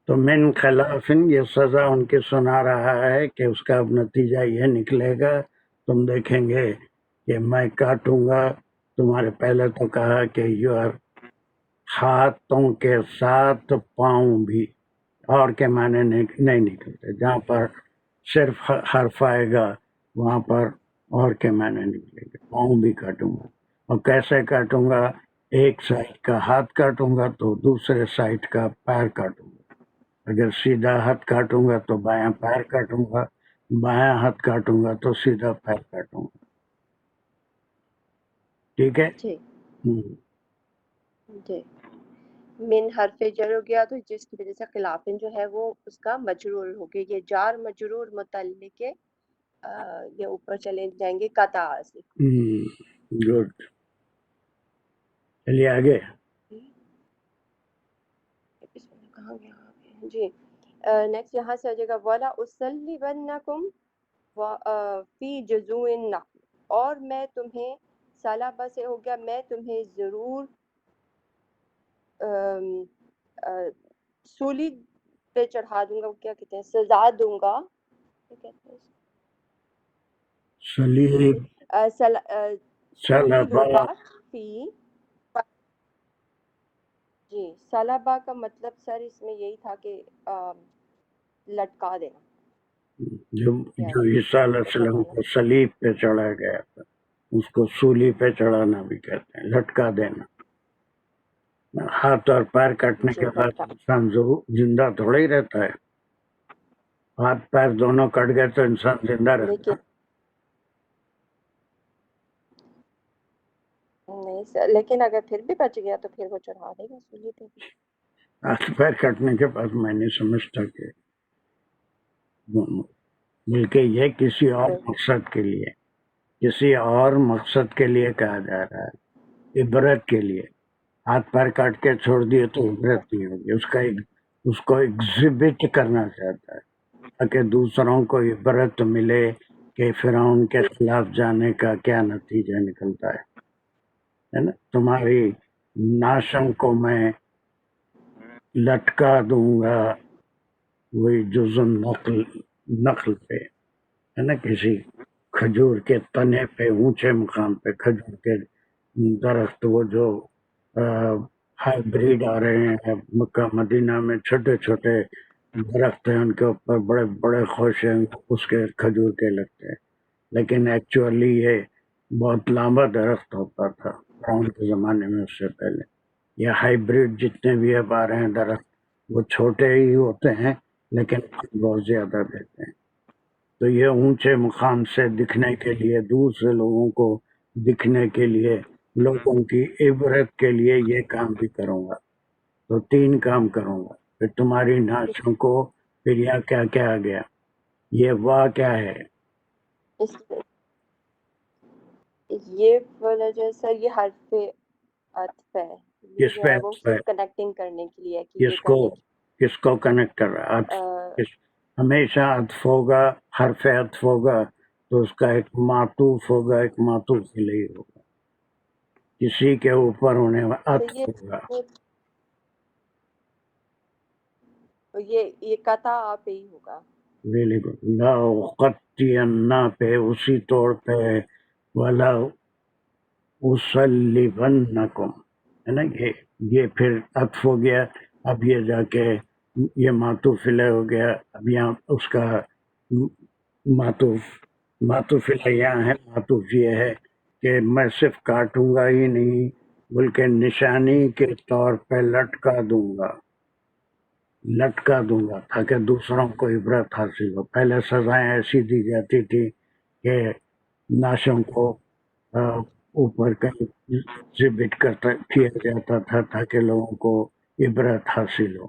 تو من خلاف یہ سزا ان کی سنا رہا ہے کہ اس کا اب نتیجہ یہ نکلے گا، تم دیکھیں گے کہ میں کاٹوں گا تمہارے. پہلے تو کہا کہ یور ہاتھوں کے ساتھ پاؤں بھی، اور کے معنی نہیں نکلتے. جہاں پر صرف حرف آئے گا وہاں پر اور کے معنی نکلے گا. پاؤں بھی کاٹوں گا، اور کیسے کاٹوں گا؟ ایک سائڈ کا ہاتھ کاٹوں گا تو دوسرے سائڈ کا پیر کاٹوں گا. اگر سیدھا ہاتھ کاٹوں گا تو بایاں پیر کاٹوں گا، بایاں ہاتھ کاٹوں گا تو سیدھا پیر کاٹوں گا. ٹھیک ہے. جی جی. من حرف جر ہو گیا تو جس کی وجہ سے خلافن جو ہے وہ اس کا مجرور ہو گیا. یہ جار مجرور متعلق کے یہ اوپر چلے جائیں گے قطع سے. گڈ. چلیے آگے. کہاں گیا؟ جی نیکسٹ یہاں سے آ جائے گا وَلَا أُصَلِّبَنَّكُمْ فِي جُذُوعِ النَّخْلِ، اور میں تمہیں سالبہ سے ہو گیا میں تمہیں ضرور سولی پہ چڑھا دوں گا، کیا کہتے ہیں سزا دوں گا، کیا کہتے ہیں سلیب سولی سلبا. ہوگا فی. جی سالبہ کا مطلب سر اس میں یہی تھا کہ لٹکا دینا. جو عیسیٰ علیہ السلام کو صلیب پہ چڑھا گیا تھا اس کو سولی پہ چڑھانا بھی کہتے ہیں، لٹکا دینا. ہاتھ اور پیر کٹنے کے بعد انسان زندہ تھوڑا ہی رہتا ہے. ہاتھ پیر دونوں کٹ گئے تو انسان زندہ رہتا ہے. نہیں سر، لیکن اگر پھر بھی بچ گیا تو پھر وہ چڑھا دے گا سولی پہ. ہاتھ پیر کٹنے کے بعد میں نہیں سمجھتا کہ بلکہ یہ کسی اور مقصد کے لیے، کسی اور مقصد کے لیے کہا جا رہا ہے، عبرت کے لیے۔ ہاتھ پیر کاٹ کے چھوڑ دیے تو عبرت نہیں ہوگی، اس کو ایگزیبٹ کرنا چاہتا ہے تاکہ دوسروں کو عبرت ملے کہ فرعون کے خلاف جانے کا کیا نتیجہ نکلتا ہے نا۔ تمہاری ناشوں کو میں لٹکا دوں گا وہی جزن نخل پہ، ہے نا، کسی کھجور کے تنے پہ، اونچے مقام پہ کھجور کے درخت، وہ جو ہائیبریڈ آ رہے ہیں مکہ مدینہ میں، چھوٹے چھوٹے درخت ہیں، ان کے اوپر بڑے بڑے خوشے اس کے کھجور کے لگتے ہیں، لیکن ایکچولی یہ بہت لمبا درخت ہوتا تھا فرعون کے زمانے میں، اس سے پہلے۔ یہ ہائیبریڈ جتنے بھی اب آ رہے ہیں درخت، وہ چھوٹے ہی ہوتے ہیں لیکن بہت زیادہ دیتے ہیں۔ تو یہ اونچے مقام سے دکھنے کے لیے، دور سے لوگوں کو دکھنے کے لیے، لوگوں کی عبرت کے لیے یہ کام بھی کروں گا۔ تو 3 کام کروں گا، پھر تمہاری ناشوں کو، پھر یہ کیا کیا آ گیا، یہ واہ کیا ہے، یہ والا جو ہے سر، یہ حرف عطف ہے، یہ کس جو پہ ہے وہ عطف ہے، صرف کنیکٹنگ کرنے کے لیے ہے کہ یہ کس کو کنیکٹ کر رہا ہے؟ عطف ہمیشہ عطف ہوگا، حرف عطف ہوگا تو اس کا ایک معطوف ہوگا، ایک معطوف الیہ ہوگا، کسی کے اوپر ہونے والا عطف ہوگا۔ یہ قطع پہ ہی ہوگا، ویری گڈ۔ لا اقطعن پہ اسی طور پہ، ولا اصلبنکم، ہے نا، یہ پھر عطف ہو گیا۔ اب یہ جا کے یہ معطوف الیہ ہو گیا، اب یہاں اس کا معطوف الیہ یہاں ہے، معطوف یہ ہے کہ میں صرف کاٹوں گا ہی نہیں بلکہ نشانی کے طور پہ لٹکا دوں گا تاکہ دوسروں کو عبرت حاصل ہو۔ پہلے سزائیں ایسی دی جاتی تھی کہ ناشوں کو اوپر کہیں ایگزیبٹ کیا جاتا تھا تاکہ لوگوں کو عبرت حاصل ہو۔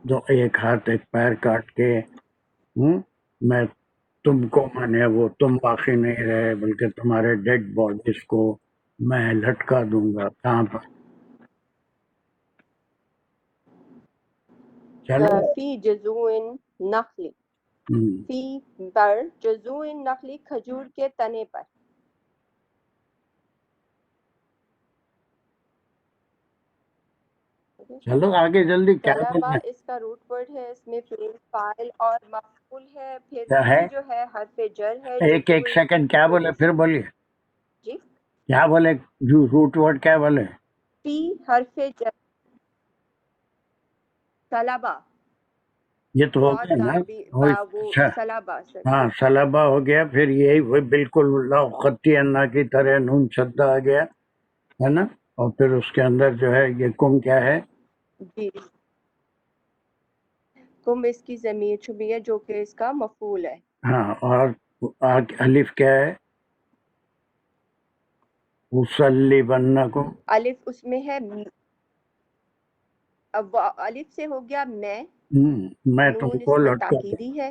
جو ایک ہاتھ ایک پیر کاٹ کے میں تم کو مانے وہ تم باقی نہیں رہے بلکہ تمہارے ڈیڈ باڈیز کو میں لٹکا دوں گا۔ کہاں پر؟ چلو، فی جذوع النخل، فی پر جذوع النخل، کھجور کے تنے پر۔ چلو آگے جلدی، کیا طلبہ بولنا ہے؟ اس کا روٹ ورڈ ہے، اس میں فعل فاعل اور مفعول ہے، پھر کیا ہے؟ فی جو ہے حرف جر ہے، ایک جذوع سیکنڈ، کیا بولے پھر بولیے، جی، کیا بولے، جو روٹ ورڈ کیا بولے؟ فی حرف جر، طلبہ، یہ تو ہو گیا نا، وہ اچھا، سلبہ سر، ہاں سلبہ ہو گیا، پھر یہی وہی بالکل خطی انا کی طرح نون شدہ آ گیا، ہے نا، اور پھر اس کے اندر جو ہے یہ کم کیا ہے؟ جی، کم اس کی ضمیر چھپی ہے جو کہ اس کا مفعول ہے۔ ہاں، اور الف کیا ہے؟ اصلیبنکم، الف اس میں ہے، اب الف سے ہو گیا میں تم نون کو اس میں لٹکا دوں۔ تاکیدی ہے،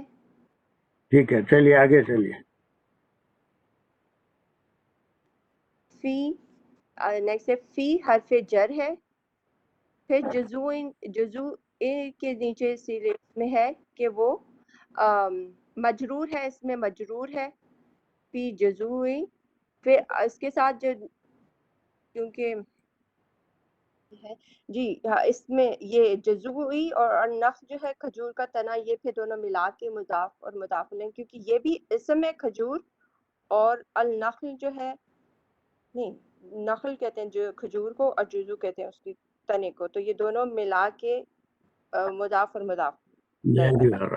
ٹھیک ہے، چلیے آگے چلیے۔ فی نیکسٹ ہے فی حرف جر ہے، پھر جزو کے نیچے سیریز میں ہے کہ وہ مجرور ہے، اس میں مجرور ہے، فی جزو، پھر اس کے ساتھ جو کیونکہ ہے جی اس میں یہ جزوئی اور نخل جو ہے کھجور کا تنا، یہ پھر دونوں ملا کے مضاف اور مضاف الیہ، کیونکہ یہ بھی اسم ہے کھجور، اور النخل جو ہے، نہیں نخل کہتے ہیں جو کھجور کو، اور جزو کہتے ہیں اس کی تنے کو، تو یہ دونوں ملا کے مضاف اور مضاف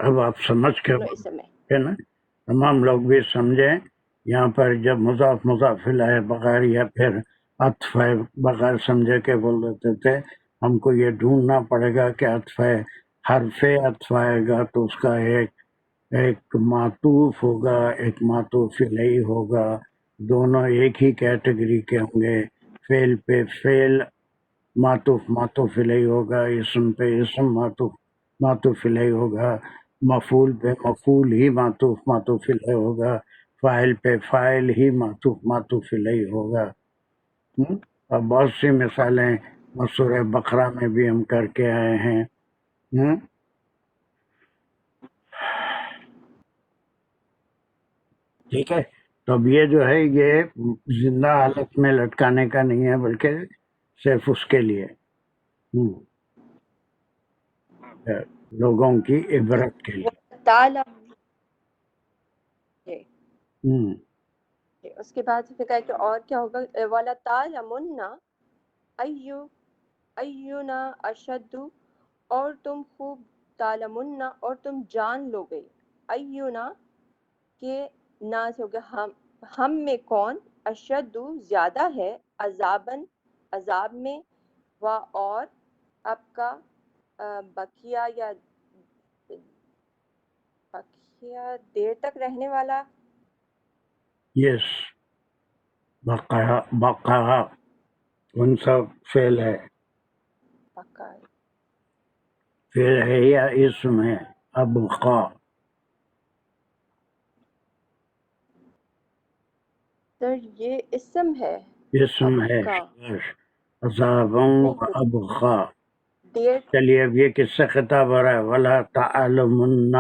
اب آپ سمجھ کے دونوں اسم ہے۔ ہے نا، تمام لوگ بھی سمجھیں، یہاں پر جب مضاف الیہ بغیر یا پھر عطف ہے بغیر سمجھے کے بول دیتے تھے، ہم کو یہ ڈھونڈنا پڑے گا کہ عطف ہے، حرف عطف آئے گا تو اس کا ایک معطوف ہوگا، ایک معطوف الیہ ہوگا، دونوں ایک ہی کیٹیگری کے ہوں گے، فعل پہ فعل معطوف الیہ ہوگا، اسم پہ اسم معطوف الیہ ہوگا، مفعول پہ مفعول ہی معطوف معطوف علیہ ہوگا، فاعل پہ فاعل ہی معطوف معطوف علیہ ہوگا۔ اور بہت سی مثالیں سورہ بقرہ میں بھی ہم کر کے آئے ہیں۔ ٹھیک ہے، تو اب یہ جو ہے یہ زندہ حالت میں لٹکانے کا نہیں ہے، بلکہ صرف اس کے لیے لوگوں کی عبرت کے لیے۔ تعلم اس کے بعد پھر کہا کہ اور کیا ہوگا، والا تعلمن ایونا اشد، اور تم خوب تعلمن اور تم جان لو گے، ایونا کہ نا سے ہو گیا ہم میں کون، اشد زیادہ ہے، عذاباً عذاب میں، و اور اب کا بقیہ یا بقیہ دیر تک رہنے والا، یس، بقا ان سب فعل ہے، بقا فعل ہے یا اسم ہے؟ ابقا سر یہ اسم ہے، اسم ہے، ابقا عذابوں نہیں ابقا۔ دیر، چلیے اب یہ کس سے خطاب ہو رہا ہے؟ ولا تعلمن،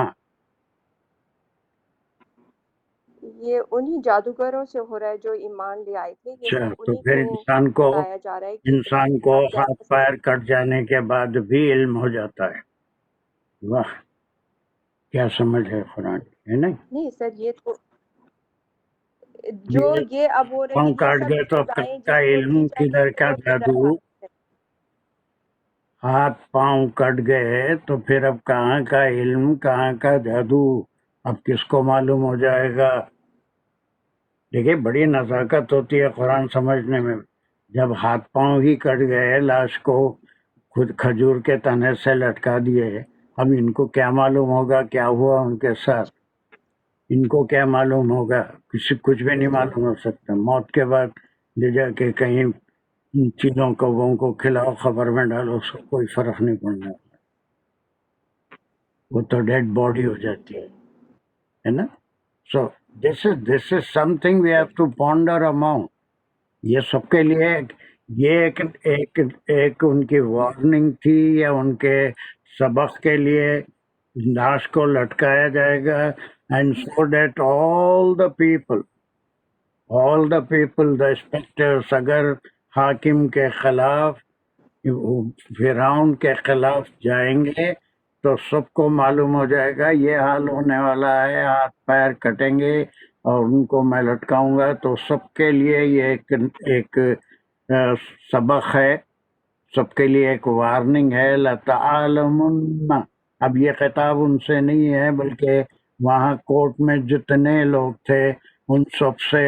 یہ انہی جادوگروں سے ہو رہا ہے جو ایمان لے آئے تھے، یہ اچھا، سب تو انہی پھر کو بتایا جا رہا ہے کہ انسان کو اب ہاتھ جیسے پیر کٹ جانے کے بعد بھی علم ہو جاتا ہے۔ واہ، کیا سمجھ ہے قرآن کی، ہے نہیں؟ نہیں سر، یہ تو جو یہ اب ہو رہا ہے پاؤں کہ یہ کاٹ سب گئے تو پھر ابتدائیں کا جس کو دی علم جاتی کدھر ہیں کا وہ پھر جادو؟ ہاتھ پاؤں کٹ گئے تو پھر اب کہاں کا علم کہاں کا جادو، اب کس کو معلوم ہو جائے گا؟ دیکھیے بڑی نزاکت ہوتی ہے قرآن سمجھنے میں۔ جب ہاتھ پاؤں ہی کٹ گئے، لاش کو خود کھجور کے تنے سے لٹکا دیے، اب ان کو کیا معلوم ہوگا کیا ہوا ان کے ساتھ؟ ان کو کیا معلوم ہوگا؟ کسی کچھ بھی نہیں معلوم ہو سکتا۔ موت کے بعد لے جا کے کہیں چیزوں کو کھلاؤ، خبر میں ڈالو، اس کو کوئی فرق نہیں پڑنا، وہ تو ڈیڈ باڈی ہو جاتی ہے نا۔ So this is something we have to ponder amount. یہ سب کے لیے یہ ایک ان کی وارننگ تھی، یا ان کے سبق کے لیے لاش کو لٹکایا جائے گا، and so that all the people the spectators, اگر حاکم کے خلاف، فرعون کے خلاف جائیں گے تو سب کو معلوم ہو جائے گا یہ حال ہونے والا ہے، ہاتھ پیر کٹیں گے اور ان کو میں لٹکاؤں گا، تو سب کے لیے یہ ایک سبق ہے، سب کے لیے ایک وارننگ ہے۔ لَتَعْلَمُنَّ، اب یہ خطاب ان سے نہیں ہے، بلکہ وہاں کورٹ میں جتنے لوگ تھے ان سب سے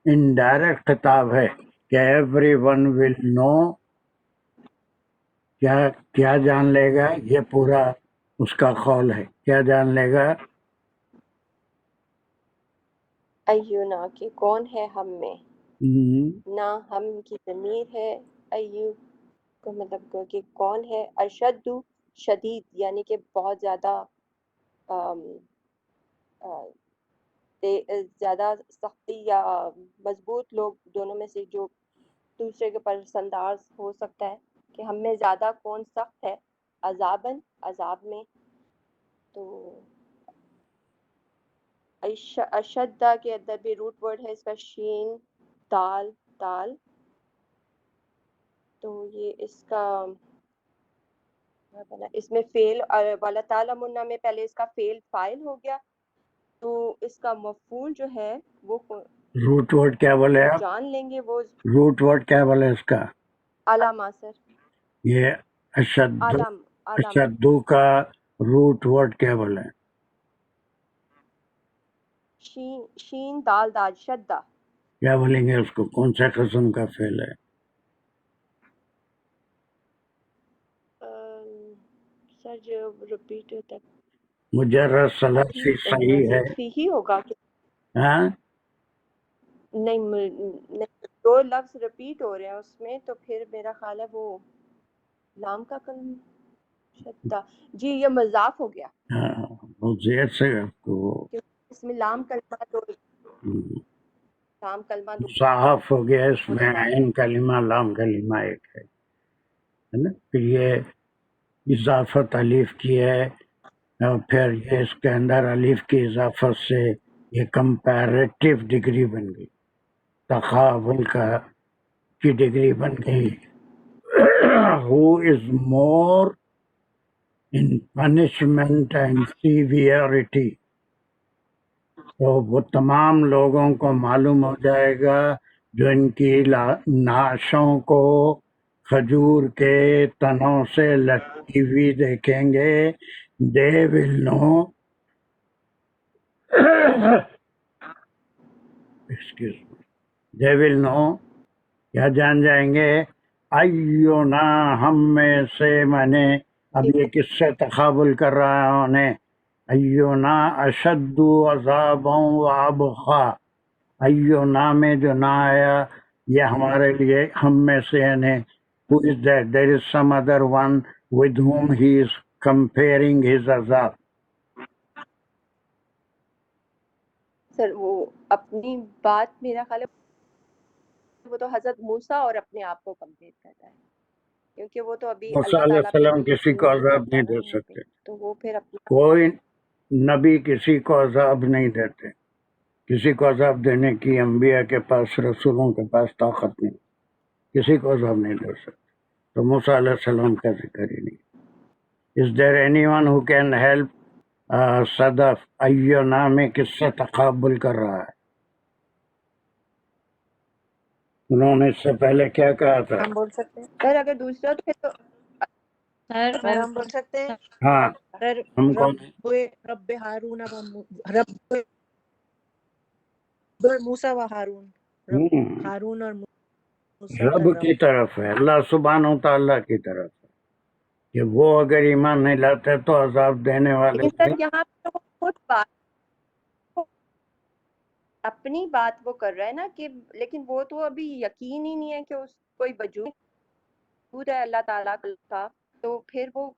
انڈائریکٹ خطاب ہے کہ ایوری ون ول نو، کیا جان لے گا، یہ پورا اس کا قول ہے، کیا جان لے گا؟ ایونا کہ کون ہے ہم میں، نہ ہم کی ضمیر ہے، ایو کو مطلب کہ کون ہے، اشد شدید یعنی کہ بہت زیادہ زیادہ سختی یا مضبوط لوگ دونوں میں سے جو دوسرے کے پرس انداز ہو سکتا ہے، کہ ہم میں زیادہ کون سخت ہے، عذاباً عذاب میں۔ تو اشدہ کے اندر بھی روٹ ورڈ ہے اس کا شین دال دال، تو یہ اس کا اس میں فعل والا تعلمنا میں پہلے اس کا فعل فاعل ہو گیا، تو اس کا مفعول جو ہے وہ روٹ ورڈ کیا بولے آپ؟ جان لیں گے، وہ روٹ ورڈ کیا بولے اس کا؟ علامہ سر، یہ علم اشدو کا روٹ ورڈ کیا بولے؟ شین دال دال شدہ، کیا بولیں گے اس کو؟ کون سا قسم کا فعل ہے؟ سر جو ریپیٹ ہوتا ہے مجرد ثلاثی صحیح ہے؟ فی ہی ہوگا کہ ہاں، نہیں، دو لفظ ریپیٹ ہو رہے ہیں اس میں، تو پھر میرا خیال ہے وہ لام کا کلم شدہ، جی یہ مضاف ہو گیا۔ ہاں، اور زیر سے آپ کو اس میں لام کلمہ دو، لام کلمہ دو مصحف ہو گیا، اس میں متبادل عین کلمہ لام کلمہ ایک ہے نا. پھر یہ اضافت الف کی ہے، اور پھر یہ اس کے اندر الف کی اضافت سے یہ کمپیریٹیو ڈگری بن گئی، تقابل کی ڈگری بن گئی. who is more in punishment and severity. تو وہ تمام لوگوں کو معلوم ہو جائے گا جو ان کی نعشوں کو کھجور کے تنوں سے لٹکی ہوئی دیکھیں گے. they will know excuse me they will know کیا جان جائیں گے، ایونا ہم میں سے، میں نے اب یہ کس سے تقابل کر رہا ہے انہیں، ایونا اشد عذابا وابقا. ایونا میں جو نہ آیا یہ ہمارے لیے ہم میں سے یعنی who is that, there is some other one with whom he is comparing his عذاب. سر وہ اپنی بات میرا خیال ہے وہ تو حضرت موسیٰ اور اپنے آپ کو کمپیئر کرتا ہے، کیونکہ وہ تو ابھی موسیٰ اللہ علیہ تعالیٰ پہ السلام کوئی کسی وہ کو عذاب کرتا نہیں نا دے وہاں پہ، سکتے، تو وہ پھر اپنا کوئی نبی کسی کو عذاب نہیں دیتے، کسی کو عذاب دینے کی انبیاء کے پاس، رسولوں کے پاس طاقت نہیں، کسی کو عذاب نہیں دے سکتے. تو موسیٰ علیہ السلام کا ذکر ہی نہیں. Is there anyone who can help صدف ایونا میں کس سے تقابل کر رہا ہے؟ انہوں نے اس سے پہلے کیا کہا تھا؟ ہم بول سکتے ہیں سر اگر دوسرا تو پھر تو سر ہم بول سکتے ہیں ہاں سر ہم کون ہیں؟ رب ہارون رب موسیٰ و ہارون، رب ہارون اور موسیٰ کا رب کی طرف ہے، اللہ سبحانہ و تعالیٰ کی طرف ہے کہ وہ اگر ایمان نہیں لاتے تو عذاب دینے والے لیکن سر یہاں پہ وہ خود بات اپنی بات وہ کر رہا ہے نا کہ لیکن وہ تو ابھی یقین ہی نہیں ہے کہ اس کوئی وجود ہے اللہ تعالیٰ کا، تو پھر وہ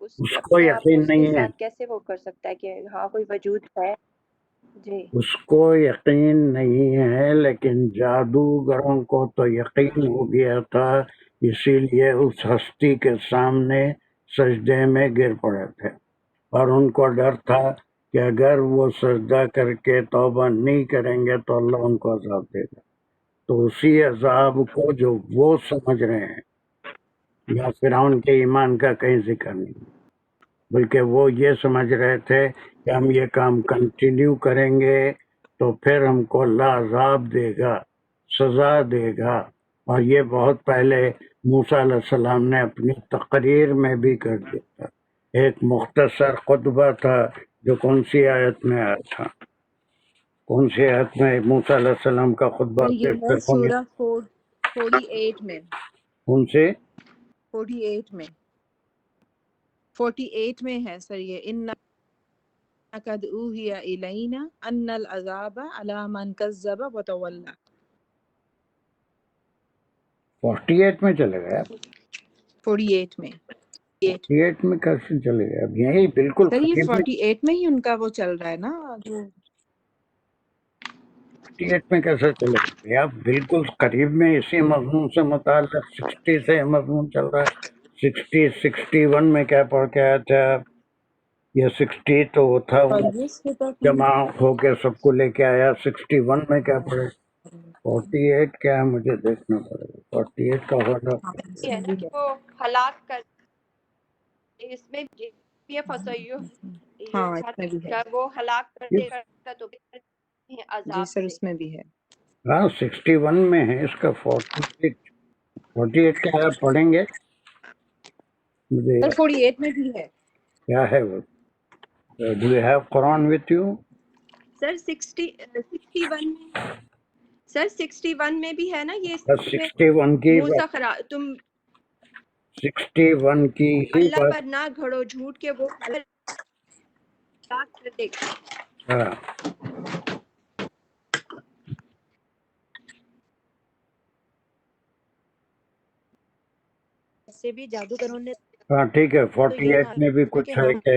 اس کو اپنے آپ کو یقین اس کے نہیں ہے، ساتھ کیسے وہ کر سکتا ہے کہ ہاں کوئی وجود ہے. جی اس کو یقین نہیں ہے، لیکن جادوگروں کو تو یقین ہو گیا تھا، اسی لیے اس ہستی کے سامنے سجدے میں گر پڑے تھے، اور ان کو ڈر تھا کہ اگر وہ سجدہ کر کے توبہ نہیں کریں گے تو اللہ ان کو عذاب دے گا. تو اسی عذاب کو جو وہ سمجھ رہے ہیں، یا فرعون کے ایمان کا کہیں ذکر نہیں، بلکہ وہ یہ سمجھ رہے تھے کہ ہم یہ کام کنٹینیو کریں گے تو پھر ہم کو اللہ عذاب دے گا، سزا دے گا. اور یہ بہت پہلے موسیٰ علیہ السلام نے اپنی تقریر میں بھی کر دیا تھا. ایک مختصر خطبہ تھا جو کون سی آیت میں آیا تھا، کون سی آیت میں موسیٰ علیہ السلام کا خطبہ یہ ہے سورہ 48 میں، کون سے 48 میں ہے سر یہ ان قد اوحی الینا ان العذاب علی من کذب وتولی. 48 میں چلے گئے آپ؟ 48 میں 48 میں کیسے چلے گئے؟ اب یہی بالکل سر یہ قریب میں 48 میں ہی ان کا وہ چل رہا ہے نا جو 48 میں کیسے چلے گئے آپ؟ بالکل قریب میں اسی مضمون سے متعلق 60 سے مضمون چل رہا ہے. 61 میں کیا پڑھ کے آیا تھا آپ؟ یہ 60 تو وہ تھا وہ جمع ہو کے سب کو لے کے آیا. 61 میں کیا پڑھے؟ 48 کیا ہے مجھے دیکھنا پڑے گا. 48 کا ہوگا یہ ہے نا وہ ہلاک کر اس میں یہ فسیو ہاں اس میں بھی ہے جب وہ ہلاک کر دے گا تو پھر جی عذاب سر سے. اس میں بھی ہے. ہاں 61 میں ہے اس کا. 48 کیا ہے پڑھیں گے؟ مجھے سر 48 میں بھی ہے. کیا ہے وہ؟ Do you have Quran with you? Sir 61 میں سر 61 میں بھی ہے نا یہ 61 کی موسیٰ تم 61 کی ہی اللہ بات. پر نہ گھڑو جھوٹ کے وہ ہلاک کر دے گا. ہاں ایسے بھی جادوگروں نے ہاں ٹھیک ہے. 48 میں بھی کچھ ہے کہ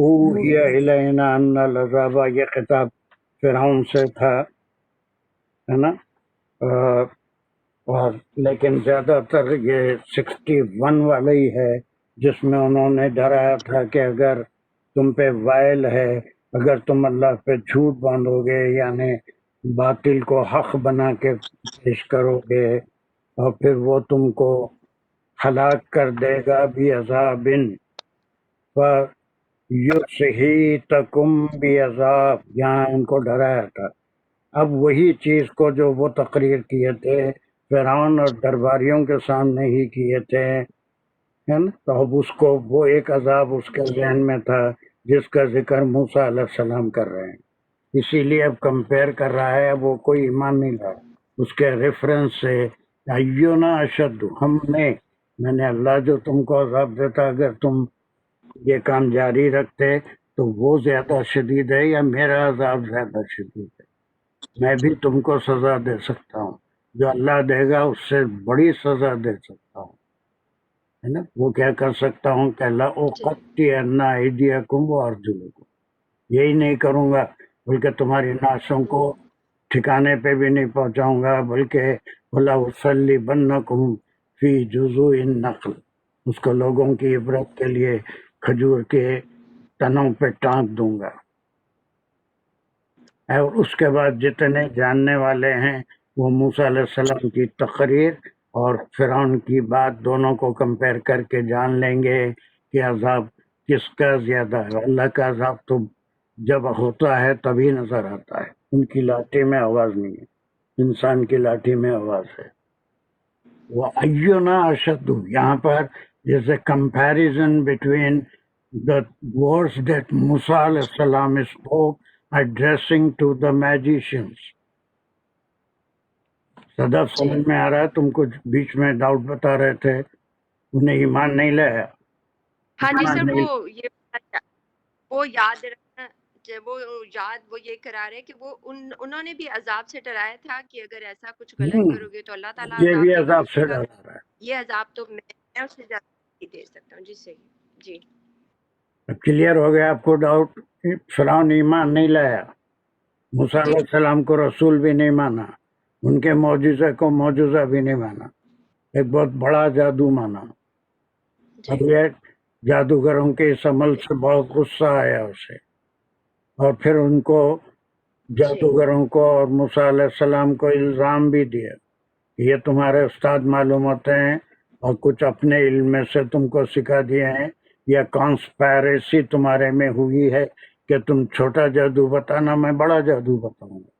اوحی الینا ان العذاب، یہ خطاب فرعون سے تھا، ہے نا؟ اور لیکن زیادہ تر یہ 61 والا ہی ہے جس میں انہوں نے ڈرایا تھا کہ اگر تم پہ وائل ہے، اگر تم اللہ پہ جھوٹ باندھو گے، یعنی باطل کو حق بنا کے پیش کرو گے، اور پھر وہ تم کو ہلاک کر دے گا بھی عذاب فَيُصْحِتَكُمْ بِعَذَابٍ، یہاں ان کو ڈرایا تھا۔ اب وہی چیز کو جو وہ تقریر کیے تھے فرعون اور درباریوں کے سامنے ہی کیے تھے، ہے نا، تو اب اس کو وہ ایک عذاب اس کے ذہن میں تھا جس کا ذکر موسیٰ علیہ السلام کر رہے ہیں، اسی لیے اب کمپیئر کر رہا ہے۔ اب وہ کوئی ایمان نہیں لایا، اس کے ریفرنس سے ایونا اشد، میں نے اللہ جو تم کو عذاب دیتا اگر تم یہ کام جاری رکھتے تو وہ زیادہ شدید ہے یا میرا عذاب زیادہ شدید ہے؟ میں بھی تم کو سزا دے سکتا ہوں، جو اللہ دے گا اس سے بڑی سزا دے سکتا ہوں، ہے نا؟ وہ کیا کر سکتا ہوں کہ لَأُقَطِّعَنَّ أَيْدِيَكُمْ وَأَرْجُلَكُمْ، یہی نہیں کروں گا بلکہ تمہاری ناشوں کو ٹھکانے پہ بھی نہیں پہنچاؤں گا، بلکہ وَلَأُصَلِّبَنَّكُمْ فِي جُذُوعِ النَّخْلِ، اس کو لوگوں کی عبرت کے لیے کھجور کے تنوں پہ ٹانک دوں گا۔ اور اس کے بعد جتنے جاننے والے ہیں وہ موسیٰ علیہ السلام کی تقریر اور فرعون کی بات دونوں کو کمپیئر کر کے جان لیں گے کہ عذاب کس کا زیادہ ہے۔ اللہ کا عذاب تو جب ہوتا ہے تبھی نظر آتا ہے، ان کی لاٹھی میں آواز نہیں ہے، انسان کی لاٹھی میں آواز ہے۔ وَأَيُّنَا أَشَدُّ، یہاں پر is a comparison between the words that Musa علیہ السلام spoke addressing to the magicians۔ صدف سمجھ میں آ رہا ہے؟ تم کچھ بیچ میں ڈاؤٹ بتا رہے تھے، انہیں ایمان نہیں لایا۔ ہاں جی ایمان سر، نہیں، وہ یاد رکھنا، وہ یہ کرا رہے کہ وہ انہوں نے بھی عذاب سے ڈرایا تھا کہ اگر ایسا کچھ غلط کرو گے تو اللہ تعالیٰ یہ بھی عذاب دے گا۔ عذاب اس سے نے کہا ڈرا رہا ہے۔ یہ عذاب تو میں اس سے زیادہ نہیں دے سکتا ہوں۔ جی صحیح، جی کلیئر ہو گیا آپ کو ڈاؤٹ؟ فرعون ایمان نہیں لایا، موسیٰ علیہ السلام کو رسول بھی نہیں مانا، ان کے معجزے کو معجزہ بھی نہیں مانا، ایک بہت بڑا جادو مانا، جی اور یہ جادوگروں کے اس عمل سے بہت غصہ آیا اسے، اور پھر ان کو جادوگروں کو اور موسیٰ علیہ السلام کو الزام بھی دیا کہ یہ تمہارے استاد معلوم ہوتے ہیں اور کچھ اپنے علم میں سے تم کو سکھا دیے ہیں، یا کانسپائریسی تمہارے میں ہوئی ہے کہ تم چھوٹا جادو بتانا، میں بڑا جادو بتاؤں گا۔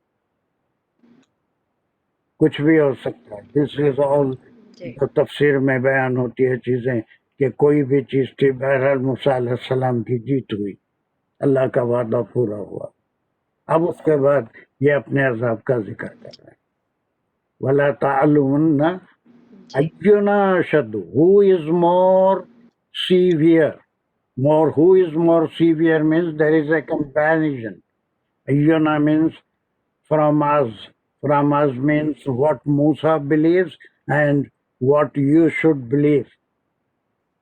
کچھ بھی ہو سکتا ہے، دس از آل جی جو تفسیر میں بیان ہوتی ہے چیزیں، کہ کوئی بھی چیز تھی، بہرحال موسیٰ علیہ السلام کی جیت ہوئی، اللہ کا وعدہ پورا ہوا۔ اب اس کے بعد یہ اپنے عذاب کا ذکر کر رہے ہیں، وَلَا تَعْلُمُنَّ جی أَيُّنَا أَشَدُّ، who is more severe، who is more severe means there is a comparison۔ أَيُّنَا means from us means what Musa believes and what you should believe۔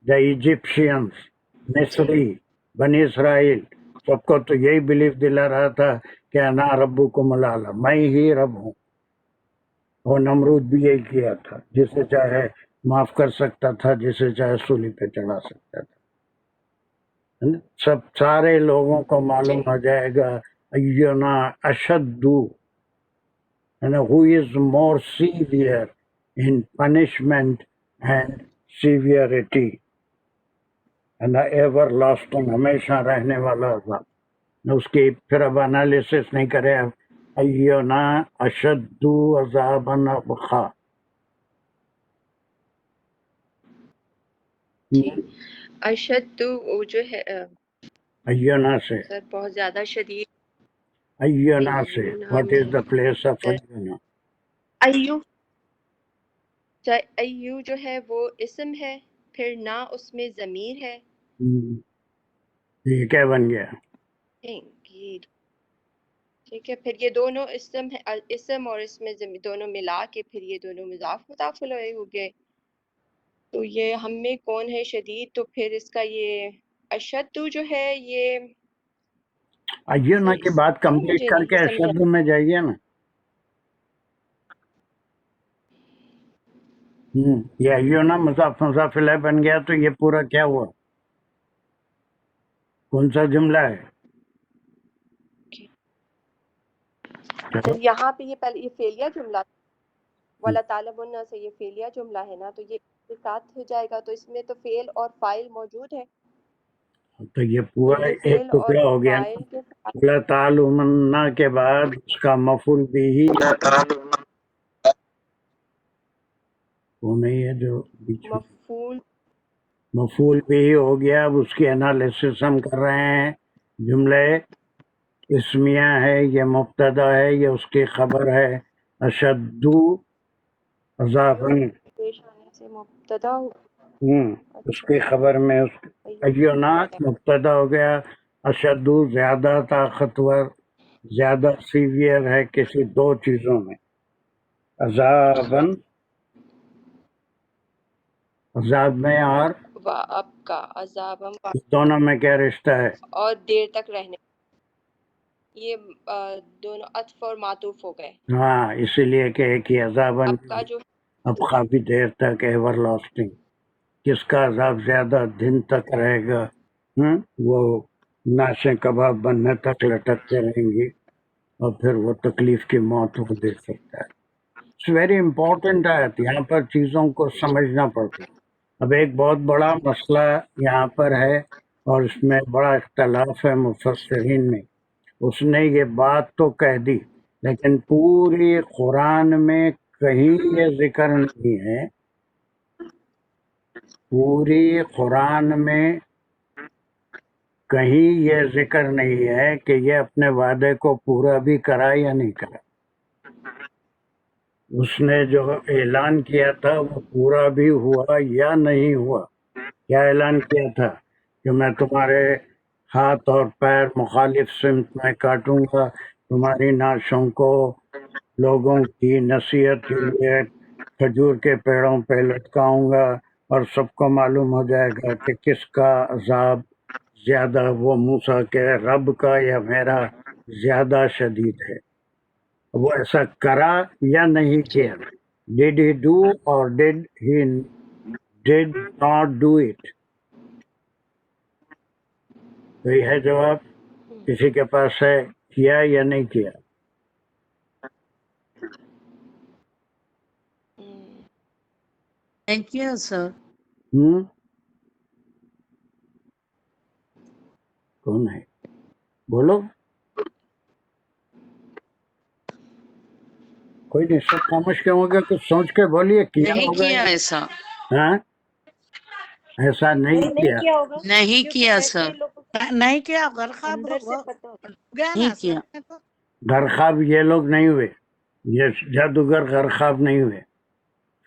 the Egyptians، مصری، بنی اسرائیل، سب کو تو یہی بلیف دلا رہا تھا کہ انا ربکم الاعلی، میں ہی رب ہوں، اور نمرود بھی یہی کیا تھا، جسے چاہے معاف کر سکتا تھا، جسے چاہے سولی پہ چڑھا سکتا تھا، ہے نا؟ سب سارے لوگوں کو معلوم ہو جائے گا اینا اشدو، ہے نا، who is more severe in punishment and severity، ہے نا، ایور لاسٹنگ، ہمیشہ رہنے والا عذاب۔ اس کی پھر اب انالیسس نہیں کرے، اینا اشد عذابا ابقا۔ جی اشد وہ جو ہے اینا سے، سر بہت زیادہ شدید، اینا سے، ایونا واٹ از میں دا پلیس آف اینا؟ ایو، ایو جو ہے وہ اسم ہے، پھر نہ اس میں ضمیر ہے، یہ کیا بن گیا؟ ٹھیک ہے، پھر یہ دونوں اسم ہے، اسم اور اس میں ضمیر دونوں ملا کے پھر یہ دونوں مضاف مضاف الیہ ہو گئے۔ تو یہ ہم میں کون ہے شدید، تو پھر اس کا یہ اشد جو ہے یہ آئیے نا کہ بات کمپلیٹ مجھے کر نہیں کے سمجھا. اشد میں جائیے نا. یہ آئیو نا مضاف مضاف الیہ بن گیا تو یہ پورا کیا ہوا؟ کون سا جملہ ہے؟ چلو یہاں پہ یہ پہلے یہ فعلیہ جملہ وَلَا تَعْلَمُنَّ سے یہ فعلیہ جملہ ہے نا، تو یہ کے ساتھ ہو جائے گا، تو اس میں تو فعل اور فاعل موجود ہے، تو یہ تو پورا یہ ایک فعل اور ٹکڑا ہو گیا نا. فاعل کے ساتھ اللہ تعالیٰ کے بعد اس کا مفعول بھی وہ نہیں ہے جو بیچ میں مفعول بھی ہو گیا. اب اس کی انالیسس ہم کر رہے ہیں. جملے اسمیہ ہے، یہ مبتدا ہے، یہ اس کی خبر ہے. اشدو عذاباً پیش آنے سے مبتدا ہو. اس کی خبر میں ایونات مبتدا ہو گیا. اشدو زیادہ طاقتور، زیادہ سیویئر ہے کسی دو چیزوں میں. عذاباً عذاب میں اور اب کا عذاب دونوں میں کیا رشتہ ہے؟ اور دیر تک رہنے، یہ دونوں عطف اور معطوف ہو گئے. ہاں اسی لیے کہ ایک ہی عذاباً اب کا جو اب کافی دیر تک ایور لاسٹنگ. کس کا عذاب زیادہ دن تک رہے گا؟ وہ ناشیں کباب بننے تک لٹکتے رہیں گی اور پھر وہ تکلیف کی موت کو دیکھ سکتا ہے. اٹس ویری امپورٹنٹ ہے. یہاں پر چیزوں کو سمجھنا پڑتا ہے. اب ایک بہت بڑا مسئلہ یہاں پر ہے اور اس میں بڑا اختلاف ہے مفسرین میں. اس نے یہ بات تو کہہ دی لیکن پوری قرآن میں کہیں یہ ذکر نہیں ہے، پوری قرآن میں کہیں یہ ذکر نہیں ہے کہ یہ اپنے وعدے کو پورا بھی کرا یا نہیں کرا. اس نے جو اعلان کیا تھا وہ پورا بھی ہوا یا نہیں ہوا. کیا اعلان کیا تھا؟ کہ میں تمہارے ہاتھ اور پیر مخالف سمت میں کاٹوں گا، تمہاری ناشوں کو لوگوں کی نصیحت کے لیے کھجور کے پیڑوں پہ لٹکاؤں گا اور سب کو معلوم ہو جائے گا کہ کس کا عذاب زیادہ، وہ موسیٰ کے رب کا یا میرا زیادہ شدید ہے. وہ ایسا کرا یا نہیں کیا؟ ڈیڈ ہی ڈو اور did he did not do it? تو یہ ہے جواب. کسی کے پاس ہے کیا یا نہیں کیا؟ Thank you, sir. کون ہے؟ بولو. کوئی نہیں، سب خاموش کیوں ہو گیا؟ کچھ سوچ کے بولیے. کیا نہیں ہوگا؟ کیا ایسا، ہاں ایسا نہیں کیا. ہوگا نہیں کیا سر، نہیں کیا غرقاب اندر سے ہو پتہ ہوتا. گیا نہیں نا کیا. سر تو غر خواب یہ لوگ نہیں ہوئے، یہ جادوگر غر خواب نہیں ہوئے.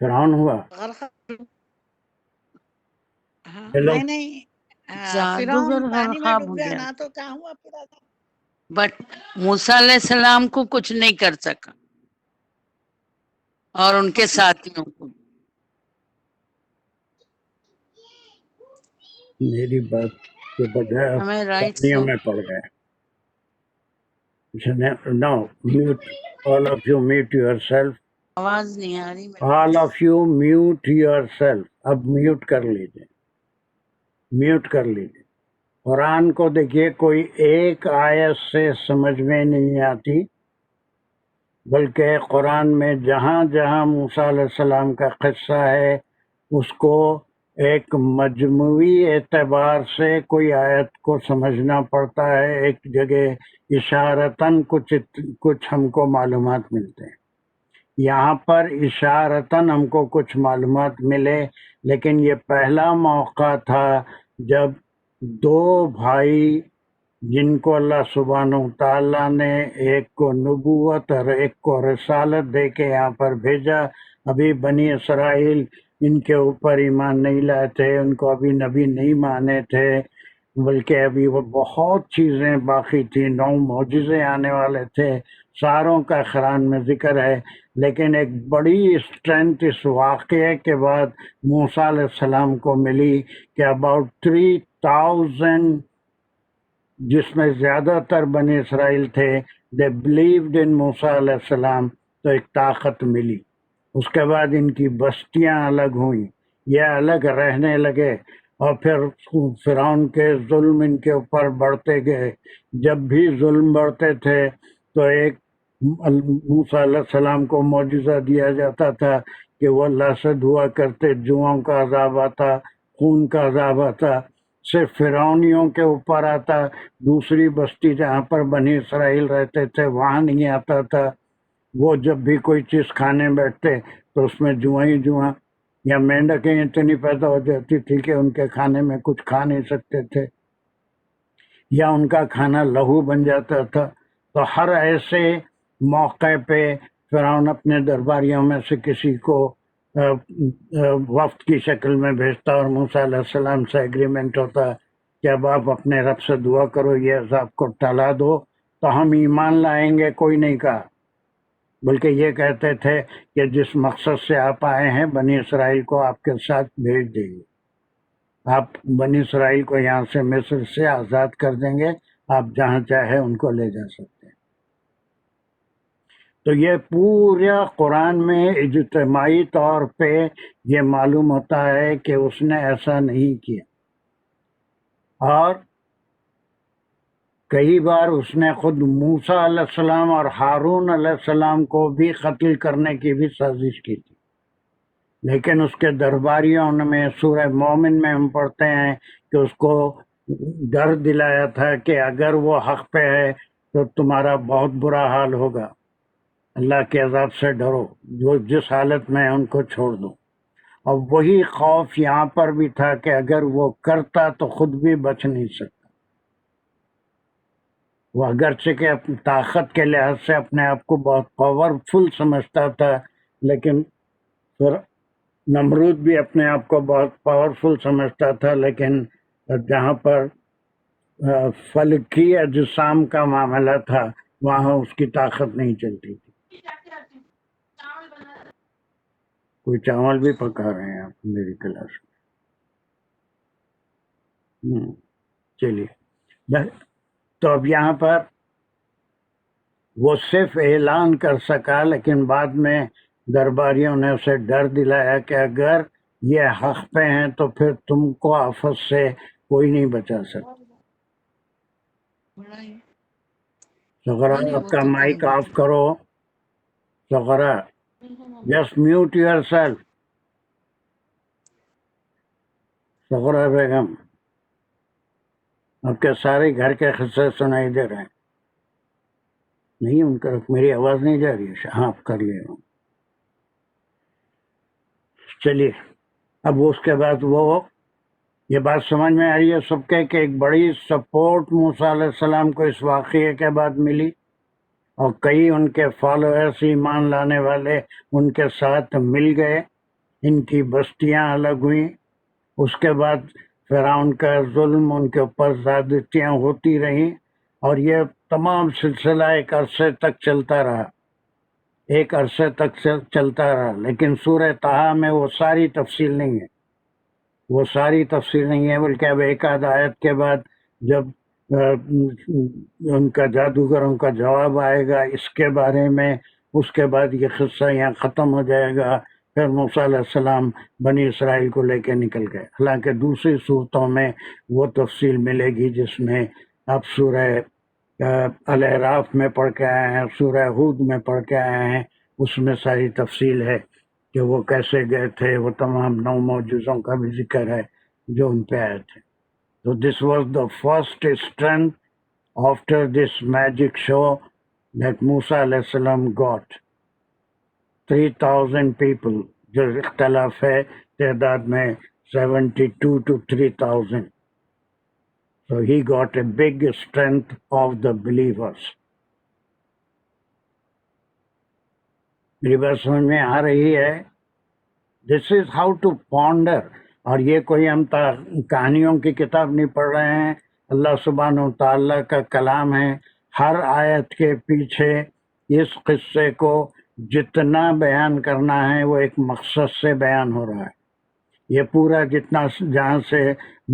فرعون ہوا. غرقاب ہاں یہ لوگ نہیں جادوگر فرعون پانی میں غرقاب ڈوب ہو گیا گیا، نا، تو کہاں ہوا پھر عذاب؟ بٹ موسیٰ علیہ السلام کو کچھ نہیں کر سکا اور ان کے ساتھیوں کو. میری بات کے بجائے آپ ہمیں رائٹ کہانیوں سے میں پڑ گئے. نو mute all of you mute yourself. آواز نہیں آ رہی میرے all of you mute yourself. اب میوٹ کر لیجیے، میوٹ کر لیجیے. قرآن کو دیکھیے، کوئی ایک آیت سے سمجھ میں نہیں آتی، بلکہ قرآن میں جہاں جہاں موسیٰ علیہ السلام کا قصہ ہے اس کو ایک مجموعی اعتبار سے کوئی آیت کو سمجھنا پڑتا ہے. ایک جگہ اشارتاً کچھ ہم کو معلومات ملتے ہیں. یہاں پر اشارتاً ہم کو کچھ معلومات ملے، لیکن یہ پہلا موقع تھا جب دو بھائی جن کو اللہ سبحانہ تعالیٰ نے ایک کو نبوت اور ایک کو رسالت دے کے یہاں پر بھیجا. ابھی بنی اسرائیل ان کے اوپر ایمان نہیں لائے تھے، ان کو ابھی نبی نہیں مانے تھے، بلکہ ابھی وہ بہت چیزیں باقی تھیں، 9 معجزے آنے والے تھے. ساروں کا قرآن میں ذکر ہے، لیکن ایک بڑی اسٹرینتھ اس واقعے کے بعد موسیٰ علیہ السلام کو ملی کہ اباؤٹ 40,000 جس میں زیادہ تر بنی اسرائیل تھے، دے بلیوڈ ان موسیٰ علیہ السلام، تو ایک طاقت ملی۔ اس کے بعد ان کی بستیاں الگ ہوئیں، یہ الگ رہنے لگے، اور پھر فرعون کے ظلم ان کے اوپر بڑھتے گئے۔ جب بھی ظلم بڑھتے تھے تو ایک موسیٰ علیہ السلام کو معجزہ دیا جاتا تھا کہ وہ اللہ سے دعا کرتے، جوؤں کا عذاب آتا، خون کا عذاب آتا، صرف فرعونیوں کے اوپر آتا، دوسری بستی جہاں پر بنی اسرائیل رہتے تھے وہاں نہیں آتا تھا۔ وہ جب بھی کوئی چیز کھانے بیٹھتے تو اس میں جوئیں ہی جوئاں، یا مینڈکیں اتنی پیدا ہو جاتی تھی کہ ان کے کھانے میں کچھ کھا نہیں سکتے تھے، یا ان کا کھانا لہو بن جاتا تھا۔ تو ہر ایسے موقع پہ فرعون اپنے درباریوں میں سے کسی کو وفد کی شکل میں بھیجتا، اور موسیٰ علیہ السلام سے ایگریمنٹ ہوتا کہ اب آپ اپنے رب سے دعا کرو یہ عذاب کو ٹلا دو تو ہم ایمان لائیں گے۔ کوئی نہیں کہا، بلکہ یہ کہتے تھے کہ جس مقصد سے آپ آئے ہیں بنی اسرائیل کو آپ کے ساتھ بھیج دیں گے، آپ بنی اسرائیل کو یہاں سے مصر سے آزاد کر دیں گے، آپ جہاں چاہے ان کو لے جا سکتے ہیں۔ تو یہ پورا قرآن میں اجتماعی طور پہ یہ معلوم ہوتا ہے کہ اس نے ایسا نہیں کیا، اور کئی بار اس نے خود موسیٰ علیہ السلام اور ہارون علیہ السلام کو بھی قتل کرنے کی بھی سازش کی تھی، لیکن اس کے درباریوں میں سورہ مومن میں ہم پڑھتے ہیں کہ اس کو ڈر دلایا تھا کہ اگر وہ حق پہ ہے تو تمہارا بہت برا حال ہوگا، اللہ کے عذاب سے ڈرو، جو جس حالت میں ان کو چھوڑ دو۔ اور وہی خوف یہاں پر بھی تھا کہ اگر وہ کرتا تو خود بھی بچ نہیں سکتا۔ وہ اگرچہ کہ اپنی طاقت کے لحاظ سے اپنے آپ کو بہت پاورفل سمجھتا تھا، لیکن پھر نمرود بھی اپنے آپ کو بہت پاورفل سمجھتا تھا، لیکن جہاں پر فلکی اجسام کا معاملہ تھا وہاں اس کی طاقت نہیں چلتی تھی۔ کوئی چاول بھی پکا رہے ہیں آپ میری کلاس میں؟ چلیے، تو اب یہاں پر وہ صرف اعلان کر سکا، لیکن بعد میں درباریوں نے اسے ڈر دلایا کہ اگر یہ حق پہ ہیں تو پھر تم کو آفت سے کوئی نہیں بچا سکتا۔ سغرا آپ کا مائک آف کرو، Sughra just mute your self. Sughra بیگم، آپ کے سارے گھر کے قصے سنائی دے رہے ہیں۔ نہیں، ان کا میری آواز نہیں جا رہی ہے؟ ہاں آپ کر لے رہا ہوں۔ چلیے، اب اس کے بعد وہ یہ بات سمجھ میں آ رہی ہے سب کے کہ ایک بڑی سپورٹ موسیٰ علیہ السلام کو اس واقعے کے بعد ملی، اور کئی ان کے فالوورز ایمان لانے والے ان کے ساتھ مل گئے، ان کی بستیاں الگ ہوئیں۔ اس کے بعد فرعون کا ظلم ان کے اوپر زیادتیاں ہوتی رہیں، اور یہ تمام سلسلہ ایک عرصے تک چلتا رہا، ایک عرصے تک چلتا رہا۔ لیکن سورہ طٰہٰ میں وہ ساری تفصیل نہیں ہے، وہ ساری تفصیل نہیں ہے، بلکہ اب ایک آدھ آیت کے بعد جب ان کا جادوگروں کا جواب آئے گا اس کے بارے میں، اس کے بعد یہ قصہ یہاں ختم ہو جائے گا۔ پھر موسیٰ علیہ السلام بنی اسرائیل کو لے کے نکل گئے، حالانکہ دوسری صورتوں میں وہ تفصیل ملے گی جس میں آپ سورہ الاعراف میں پڑھ کے آئے ہیں، سورہ ہود میں پڑھ کے آئے ہیں، اس میں ساری تفصیل ہے کہ وہ کیسے گئے تھے، وہ تمام 9 معجزوں کا بھی ذکر ہے جو ان پہ آئے تھے۔ So this was the first strength after this magic show that Musa alayhi salam got. 3,000 people، جو اختلاف ہے تعداد میں 72 to 3,000. So he got a big strength of the believers. میری بات سمجھ میں آ رہی ہے؟ This is how to ponder. اور یہ کوئی ہم کہانیوں کی کتاب نہیں پڑھ رہے ہیں، اللہ سبحانہ و تعالیٰ کا کلام ہے۔ ہر آیت کے پیچھے اس قصے کو جتنا بیان کرنا ہے وہ ایک مقصد سے بیان ہو رہا ہے۔ یہ پورا جتنا جہاں سے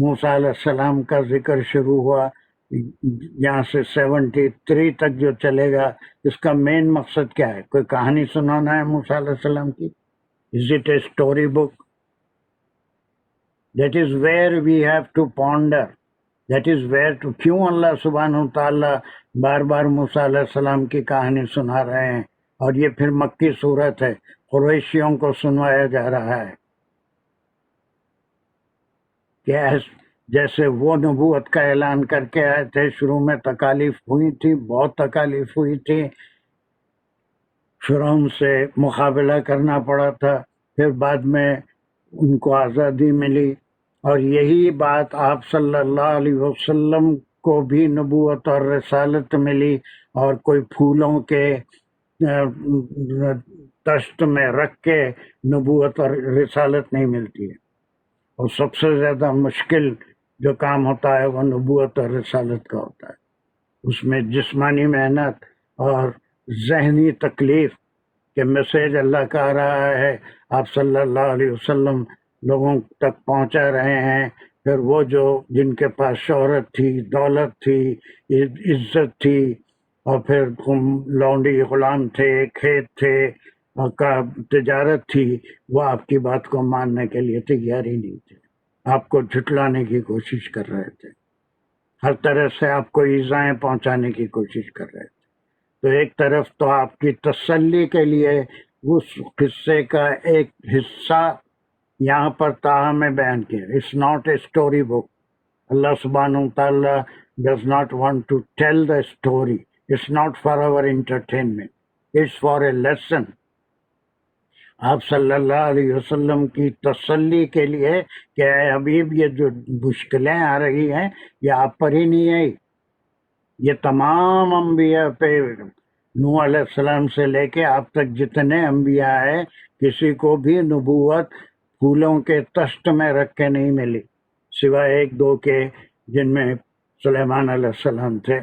موسیٰ علیہ السلام کا ذکر شروع ہوا یہاں سے 73 تک جو چلے گا، اس کا مین مقصد کیا ہے؟ کوئی کہانی سنانا ہے موسیٰ علیہ السلام کی؟ Is it a story book? That is where we have to ponder. That is where to کیوں اللہ سبحانہ تعالیٰ بار بار موسیٰ علیہ السلام کی کہانی سنا رہے ہیں؟ اور یہ پھر مکی صورت ہے، قریشیوں کو سنوایا جا رہا ہے کہ جیسے وہ نبوت کا اعلان کر کے آئے تھے، شروع میں تکالیف ہوئی تھی، بہت تکالیف ہوئی تھی، فرعون سے مقابلہ کرنا پڑا تھا، پھر بعد میں ان کو آزادی ملی، اور یہی بات آپ صلی اللہ علیہ وسلم کو بھی نبوت اور رسالت ملی، اور کوئی پھولوں کے تشت میں رکھ کے نبوت اور رسالت نہیں ملتی ہے۔ اور سب سے زیادہ مشکل جو کام ہوتا ہے وہ نبوت اور رسالت کا ہوتا ہے، اس میں جسمانی محنت اور ذہنی تکلیف کہ میسیج اللہ کا آ رہا ہے، آپ صلی اللہ علیہ وسلم لوگوں تک پہنچا رہے ہیں، پھر وہ جو جن کے پاس شہرت تھی، دولت تھی، عزت تھی، اور پھر لونڈی غلام تھے، کھیت تھے، اور تجارت تھی، وہ آپ کی بات کو ماننے کے لیے تیار ہی نہیں تھے، آپ کو جھٹلانے کی کوشش کر رہے تھے، ہر طرح سے آپ کو ایذائیں پہنچانے کی کوشش کر رہے تھے۔ تو ایک طرف تو آپ کی تسلی کے لیے اس قصے کا ایک حصہ یہاں پر تاہا میں بیان کیا۔ It's not a story book. اللہ سبحانہ تعالیٰ does not want to tell the story, it's not for our entertainment, it's for a lesson. آپ صلی اللہ علیہ وسلم کی تسلی کے لیے کہ اے حبیب، یہ جو مشکلیں آ رہی ہیں یہ آپ پر ہی نہیں آئی، یہ تمام انبیاء پہ، نوح علیہ السلام سے لے کے آپ تک جتنے انبیاء ہیں، کسی کو بھی نبوت پھولوں کے تشت میں رکھ کے نہیں ملی، سوائے ایک دو کے، جن میں سلیمان علیہ السلام تھے،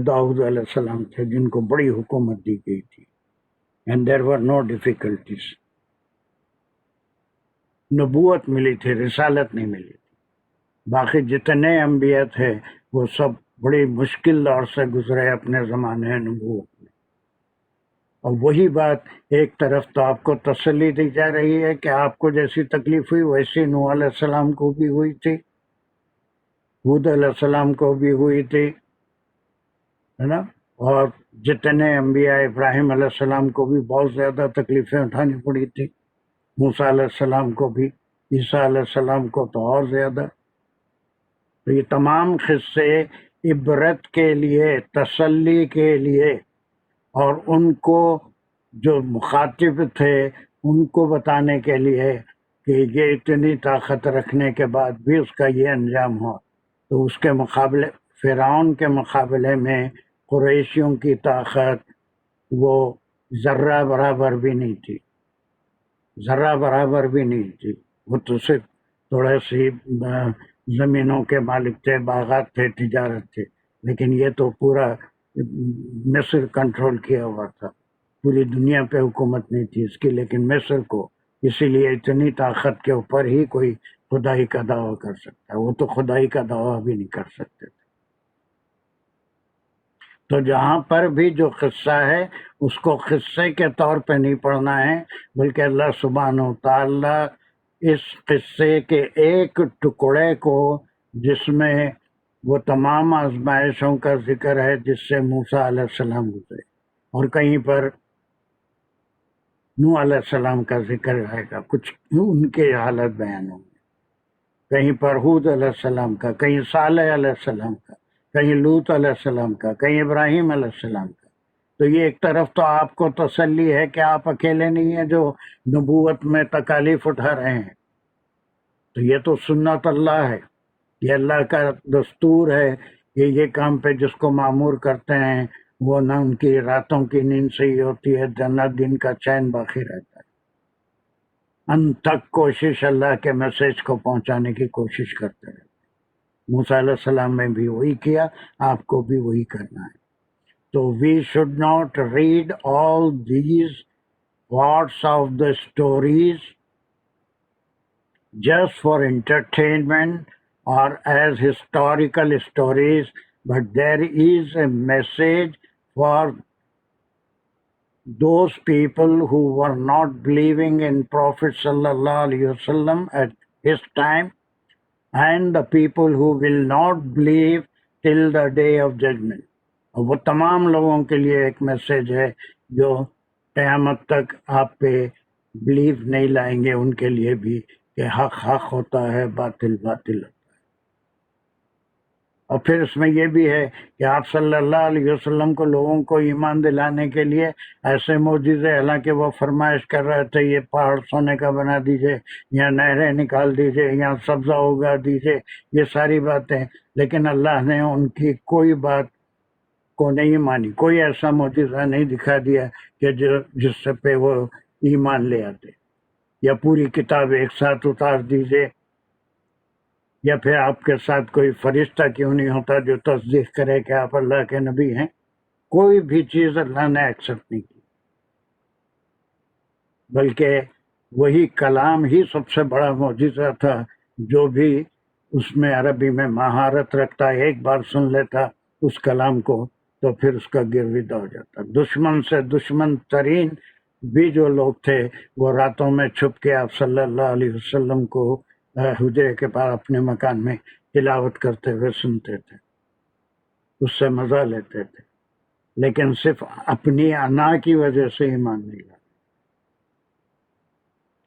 داؤد علیہ السلام تھے، جن کو بڑی حکومت دی گئی تھی، and there were no difficulties۔ نبوت ملی تھی، رسالت نہیں ملی تھی۔ باقی جتنے انبیاء تھے وہ سب بڑی مشکل دور سے گزرے اپنے زمانے نبوت میں۔ اور وہی بات ایک طرف تو آپ کو تسلی دی جا رہی ہے کہ آپ کو جیسی تکلیف ہوئی ویسی نوح علیہ السلام کو بھی ہوئی تھی، ہود علیہ السلام کو بھی ہوئی تھی، ہے نا، اور جتنے انبیاء، ابراہیم علیہ السلام کو بھی بہت زیادہ تکلیفیں اٹھانی پڑی تھی، موسیٰ علیہ السلام کو بھی، عیسیٰ علیہ السلام کو تو اور زیادہ۔ تو یہ تمام قصے عبرت کے لیے، تسلی کے لیے، اور ان کو جو مخاطب تھے ان کو بتانے کے لیے کہ یہ اتنی طاقت رکھنے کے بعد بھی اس کا یہ انجام ہوا۔ تو اس کے مقابلے، فرعون کے مقابلے میں قریشیوں کی طاقت وہ ذرہ برابر بھی نہیں تھی، ذرہ برابر بھی نہیں تھی۔ وہ تو صرف تھوڑے سی زمینوں کے مالک تھے، باغات تھے، تجارت تھے، لیکن یہ تو پورا مصر کنٹرول کیا ہوا تھا، پوری دنیا پہ حکومت نہیں تھی اس کی، لیکن مصر کو، اسی لیے اتنی طاقت کے اوپر ہی کوئی خدائی کا دعویٰ کر سکتا ہے، وہ تو خدائی کا دعویٰ بھی نہیں کر سکتے تھے۔ تو جہاں پر بھی جو قصہ ہے اس کو قصے کے طور پہ نہیں پڑھنا ہے، بلکہ اللہ سبحانہ و تعالیٰ اس قصے کے ایک ٹکڑے کو، جس میں وہ تمام آزمائشوں کا ذکر ہے جس سے موسیٰ علیہ السلام گزرے، اور کہیں پر نوح علیہ السلام کا ذکر آئے گا، کچھ ان کے حالت بیان ہوں گے، کہیں پر ہود علیہ السلام کا، کہیں صالح علیہ السلام کا، کہیں لوط علیہ السلام کا، کہیں ابراہیم علیہ السلام کا۔ تو یہ ایک طرف تو آپ کو تسلی ہے کہ آپ اکیلے نہیں ہیں جو نبوت میں تکالیف اٹھا رہے ہیں، تو یہ تو سنت اللہ ہے، یہ اللہ کا دستور ہے کہ یہ کام پہ جس کو معمور کرتے ہیں وہ نہ ان کی راتوں کی نیند صحیح ہوتی ہے، نہ دن کا چین باقی رہتا ہے، ان تک کوشش اللہ کے میسیج کو پہنچانے کی کوشش کرتے رہتے۔ موسیٰ علیہ السلام نے بھی وہی کیا، آپ کو بھی وہی کرنا ہے۔ تو we should not read all these parts of the stories just for entertainment or as historical stories, but there is a message for those people who were not believing in Prophet sallallahu alaihi wasallam at his time, and the people who will not believe till the day of judgment. اور وہ تمام لوگوں کے لیے ایک message ہے جو قیامت تک آپ پہ بلیو نہیں لائیں گے، ان کے لیے بھی کہ حق حق ہوتا ہے، باطل باطل ہوتا ہے۔ اور پھر اس میں یہ بھی ہے کہ آپ صلی اللہ علیہ وسلم کو لوگوں کو ایمان دلانے کے لیے ایسے معجزے، حالانکہ وہ فرمائش کر رہے تھے یہ پہاڑ سونے کا بنا دیجئے، یا نہریں نکال دیجئے، یا سبزہ اگا دیجئے، یہ ساری باتیں، لیکن اللہ نے ان کی کوئی بات کو نہیں مانی، کوئی ایسا معجزہ نہیں دکھا دیا کہ جس سے پہ وہ ایمان لے آتے، یا پوری کتاب ایک ساتھ اتار دیجئے، یا پھر آپ کے ساتھ کوئی فرشتہ کیوں نہیں ہوتا جو تصدیق کرے کہ آپ اللہ کے نبی ہیں۔ کوئی بھی چیز اللہ نے ایکسپٹ نہیں کی، بلکہ وہی کلام ہی سب سے بڑا معجزہ تھا، جو بھی اس میں عربی میں مہارت رکھتا، ایک بار سن لیتا اس کلام کو تو پھر اس کا گرویدہ ہو جاتا۔ دشمن سے دشمن ترین بھی جو لوگ تھے وہ راتوں میں چھپ کے آپ صلی اللہ علیہ وسلم کو حجرے کے پاس اپنے مکان میں تلاوت کرتے ہوئے سنتے تھے، اس سے مزہ لیتے تھے، لیکن صرف اپنی انا کی وجہ سے ایمان نہیں لاتے،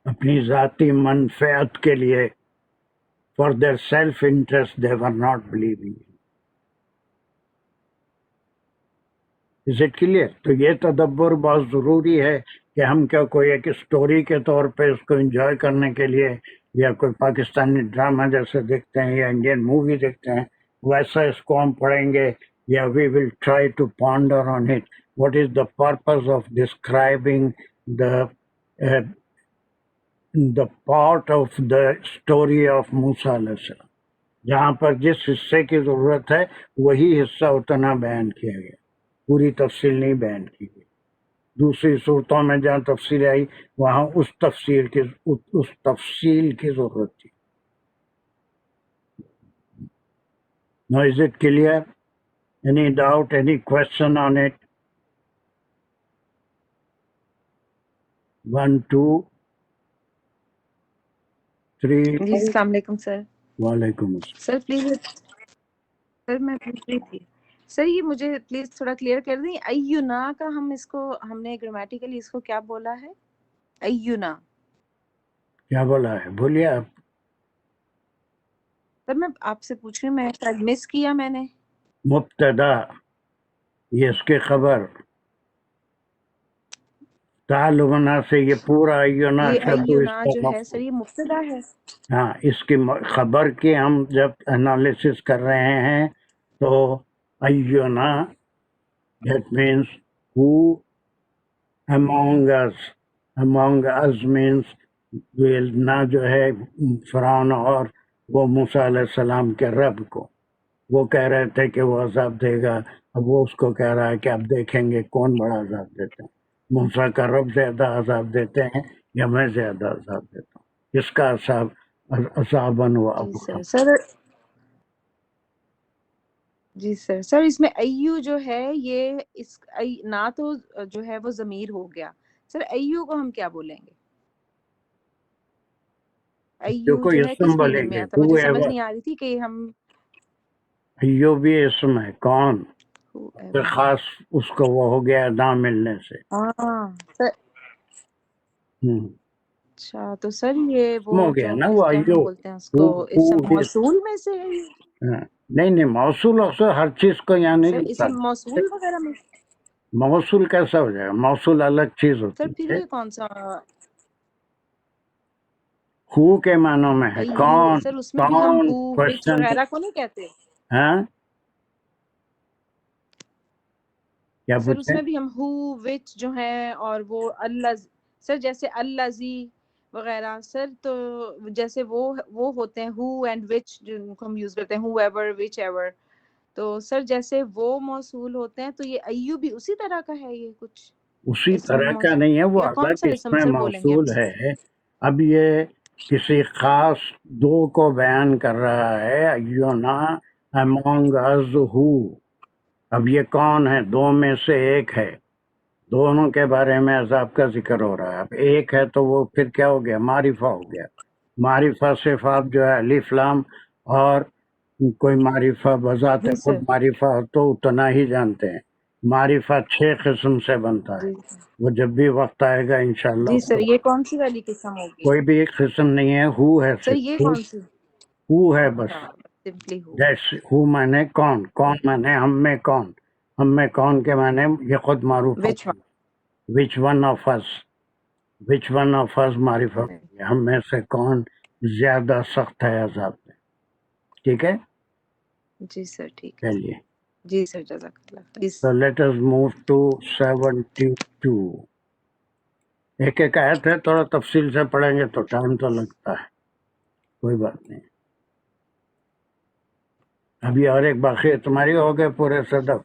اپنی ذاتی منفعت کے لیے، for their self interest they were not believing. Is it clear؟ تو یہ تدبر بہت ضروری ہے کہ ہم کیا کوئی ایک اسٹوری کے طور پہ اس کو انجوائے کرنے کے لیے، یا کوئی پاکستانی ڈرامہ جیسے دیکھتے ہیں یا انڈین مووی دیکھتے ہیں ویسا اس کو ہم پڑھیں گے، یا we will try to ponder on it, what is the purpose of describing the part of the story of Musa علیہ السلام، جہاں پر جس حصے کی ضرورت ہے وہی حصہ اتنا بیان کیا گیا، پوری تفصیل نہیں بیان کی گئی۔ دوسری صورتوں میں جہاں تفصیل آئی وہاں اس تفصیل کی ضرورت تھی۔ Now is it clear? Any doubt, any question on it? 1 2 3 جی السلام علیکم سر۔ وعلیکم السلام۔ سر پلیز، سر میں پوچھ رہی تھی سر، یہ مجھے پلیز تھوڑا کلیئر کر دیں، ایونا کا ہم نے گرامیٹیکلی اس کو کیا بولا ہے؟ ایونا کیا بولا ہے؟ بولیے آپ۔ سر میں آپ سے پوچھ رہی ہوں، میں شاید مس کیا میں نے۔ مبتدا، یہ اس کی خبر، تعلقنا سے یہ پورا ایونا یہ شبد ایونا اس جو کا ہے سر یہ مبتدا ہے۔ ہاں، اس کی خبر کی ہم جب انالیسس کر رہے ہیں تو ایونا that means who among us means نہ جو ہے فرعون اور وہ موسیٰ علیہ السلام کے رب کو، وہ کہہ رہے تھے کہ وہ عذاب دے گا، اب وہ اس کو کہہ رہا ہے کہ اب دیکھیں گے کون بڑا عذاب دیتا ہے، موسیٰ کا رب زیادہ عذاب دیتے ہیں یا میں زیادہ عذاب دیتا ہوں، اس کا عذاباً و ابقا۔ جی سر اس میں ایو جو ہے یہ نہ تو جو ہے وہ ضمیر ہو گیا سر، ایو کو ہم کیا بولیں گے؟ ایو کو جو ہے اسم کس بولیں میننگ میں گے، آتا ہے؟ مجھے سمجھ نہیں آ رہی تھی کہ ہم ایو بھی اسم ہے، کون پھر خاص اس کو وہ ہو گیا نہ ملنے سے۔ اچھا تو سر یہ وہ ہو گیا نا، وہ کیا ہم ایو بولتے ہیں اس کو، اسم موصول میں سے ہے؟ نہیں موصول ہر چیز کو یہاں نہیں سر لکھتا۔ اسم موصول وغیرہ میں موصول کیسا ہو جائے گا؟ موصول الگ چیز ہوتی سر ہے۔ پھر یہ کون سا ہو کے معنوں میں ہے کون، سر اس میں بھی ہم ہو وچ کوشچن وغیرہ کو نہیں کہتے؟ ہاں کیا سر اس پوچھتے میں بھی ہم ہو وچ جو ہے اور وہ اللہ، سر جیسے الذی وغیرہ، سر تو جیسے وہ ہوتے ہیں ہو اینڈ وچ جن کو ہم یوز کرتے ہیں، ہو ایور وچ ایور، تو سر جیسے وہ موصول ہوتے ہیں تو یہ ایو بھی اسی طرح کا ہے؟ یہ کچھ اسی طرح کا نہیں ہے، وہ یا کون الگ سا اس اسم میں سر بولیں گے؟ موصول ہے۔ اب یہ کسی خاص دو کو بیان کر رہا ہے. ایونا among us who. اب یہ کون ہے؟ دو میں سے ایک ہے. دونوں کے بارے میں عذاب کا ذکر ہو رہا ہے. اب ایک ہے تو وہ پھر کیا ہو گیا؟ معرفہ ہو گیا. معرفہ صرف آپ جو ہے الف لام اور کوئی معرفہ بذات جی خود سر. معرفہ ہو تو اتنا ہی جانتے ہیں. معرفہ 6 قسم سے بنتا ہے. جی وہ جب بھی وقت آئے گا انشاءاللہ جی اس سر. کو. یہ کون سی والی قسم ہوگی کوئی بھی ایک قسم نہیں ہے. ہو ہے سر؟ صرف. یہ کون سی؟ ہو ہے بس. اچھا سمپلی ہو. جیسے ہو مانے کون، کون مانے ہم میں کون. ہم میں کون کے معنی یہ خود معروف وچ ہوتی ہے. وچ ون آف اس، وچ ون آف اس معرفہ ون؟ ہوتی ہے. ہم میں سے کون زیادہ سخت ہے عذاب میں. ٹھیک ہے، جی سر ٹھیک ہے. چلیے. جی سر جزاک اللہ. So let us move to 72. ایک ایک آیت ہے، تھوڑا تفصیل سے پڑھیں گے تو ٹائم تو لگتا ہے، کوئی بات نہیں. ابھی اور ایک باقی ہے، تمہاری ہو گئے پورے صدف.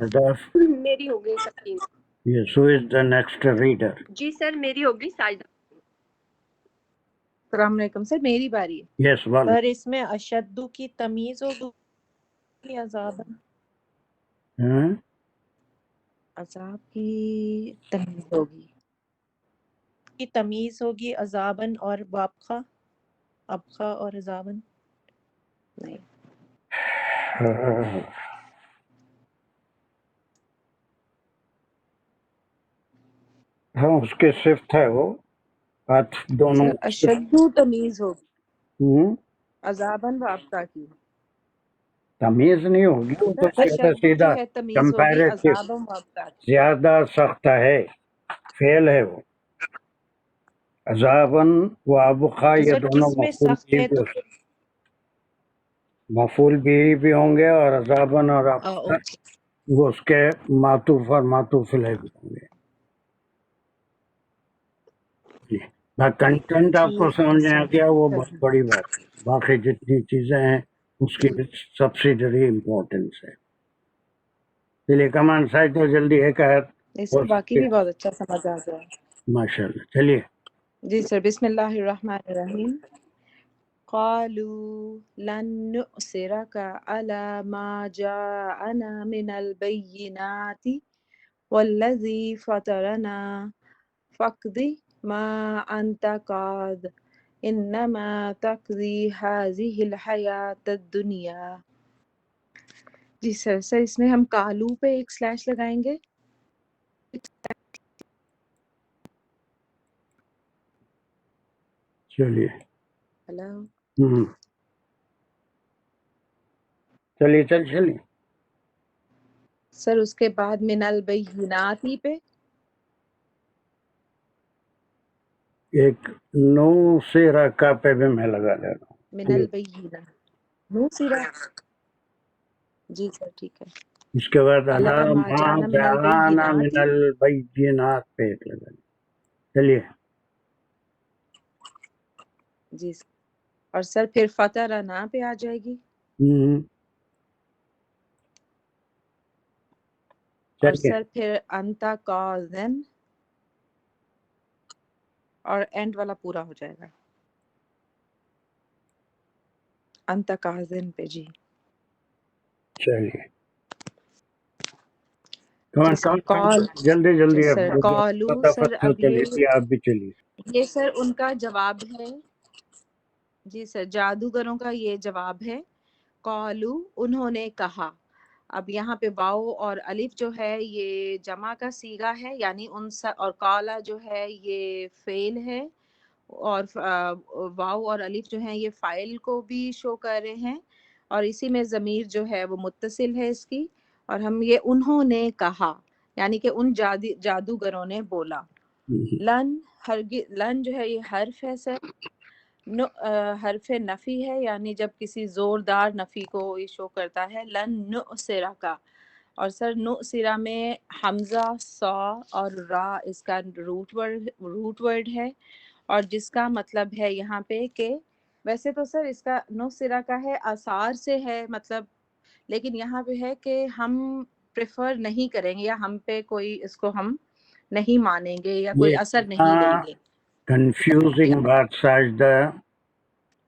صدف، میری ہو گئی سب. yes, who is the next reader? جی سر میری ہوگی ساجدہ. السلام علیکم سر. میری باری ہے. Yes, one. پر اس میں اشدو کی تمیز ہوگی عذاب ہاں؟ عذاب کی تمیز ہوگی. کی تمیز ہوگی عذابن اور وابخا، ابخا اور عذابن. نہیں. ہاں اس کے صفت ہے وہ، عطف دونوں سر اشدو تمیز ہوگی ہوں، عذاباً وابقا کی. تمیز نہیں ہوگی، وہ تو سر سیدھا اشدو سیدھا جو ہے تمیز ہوگی کمپیریٹو، عذاباً وابقا کی. زیادہ سخت ہے، فعل ہے وہ. عذاباً و ابقا تو یہ سر دونوں کس میں سخت ہے تو مفعول بھی ہوں گے، اور عذاباً اور ابقا اوکے. وہ اس کے معطوف اور معطوف علیہ بھی ہوں گے. کنٹینٹ آپ کو ٹھیک ہے سمجھ میں آ سر. گیا، وہ بہت بڑی بات ہے. باقی جتنی چیزیں ہیں اس کی سبسیڈری امپورٹنس ہے. چلیے کمان سائڈ تو جلدی ایک آیت نہیں ہو سر باقی سکتی بھی ہے. بہت اچھا سمجھ آ گیا. ماشاء اللہ. چلیے. جی سر. بسم اللہ الرحمن الرحیم. قالوا لن نؤثرك على ما جاءنا من البينات والذي فطرنا فاقض ما أنت قاض إنما تقضي هذه الحياة الدنيا. جی سر. سر اس میں ہم کالو پہ ایک سلیش لگائیں گے. چلیے. ہلو. ہوں. چلیے. سر اس کے بعد من البینات پہ ایک نو سے رکا پہ بھی میں لگا دے رہا من ہوں. البینات نو سیرا. جی سر ٹھیک ہے. اس کے بعد علامہ علامہ جانا من جانا البینات. من البینات پہ ایک لگا دیں. چلیے. جی سر. اور سر پھر فطرنا پہ آ جائے گی. ہوں. اور چلیے. سر پھر انتا کاظن اور اینڈ والا پورا ہو جائے گا انتا کاظن پہ. جی چلیے. جی سر. کال. جلدی اب سر کالو سر اب چلیے آپ بھی چلیے. یہ سر ان کا جواب ہے. جی سر جادوگروں کا یہ جواب ہے. قالو انہوں نے کہا. اب یہاں پہ واو اور الف جو ہے یہ جمع کا صیغہ ہے، یعنی ان اور قالا جو ہے یہ فعل ہے، اور واو اور الف جو ہیں یہ فاعل کو بھی شو کر رہے ہیں، اور اسی میں ضمیر جو ہے وہ متصل ہے اس کی. اور ہم یہ انہوں نے کہا یعنی کہ ان جادوگروں نے بولا. لن لن جو ہے یہ حرف ہے سر، حرف نفی ہے، یعنی جب کسی زوردار نفی کو یہ شو کرتا ہے. لن نؤثرا کا. اور سر نؤثرا میں حمزہ صا اور را اس کا روٹ ورڈ ہے، اور جس کا مطلب ہے یہاں پہ کہ ویسے تو سر اس کا نؤثرا کا ہے آثار سے ہے مطلب، لیکن یہاں پہ ہے کہ ہم پریفر نہیں کریں گے یا ہم پہ کوئی اس کو ہم نہیں مانیں گے یا کوئی یہ اثر نہیں دیں گے. کنفیوزنگ بات ساجدہ،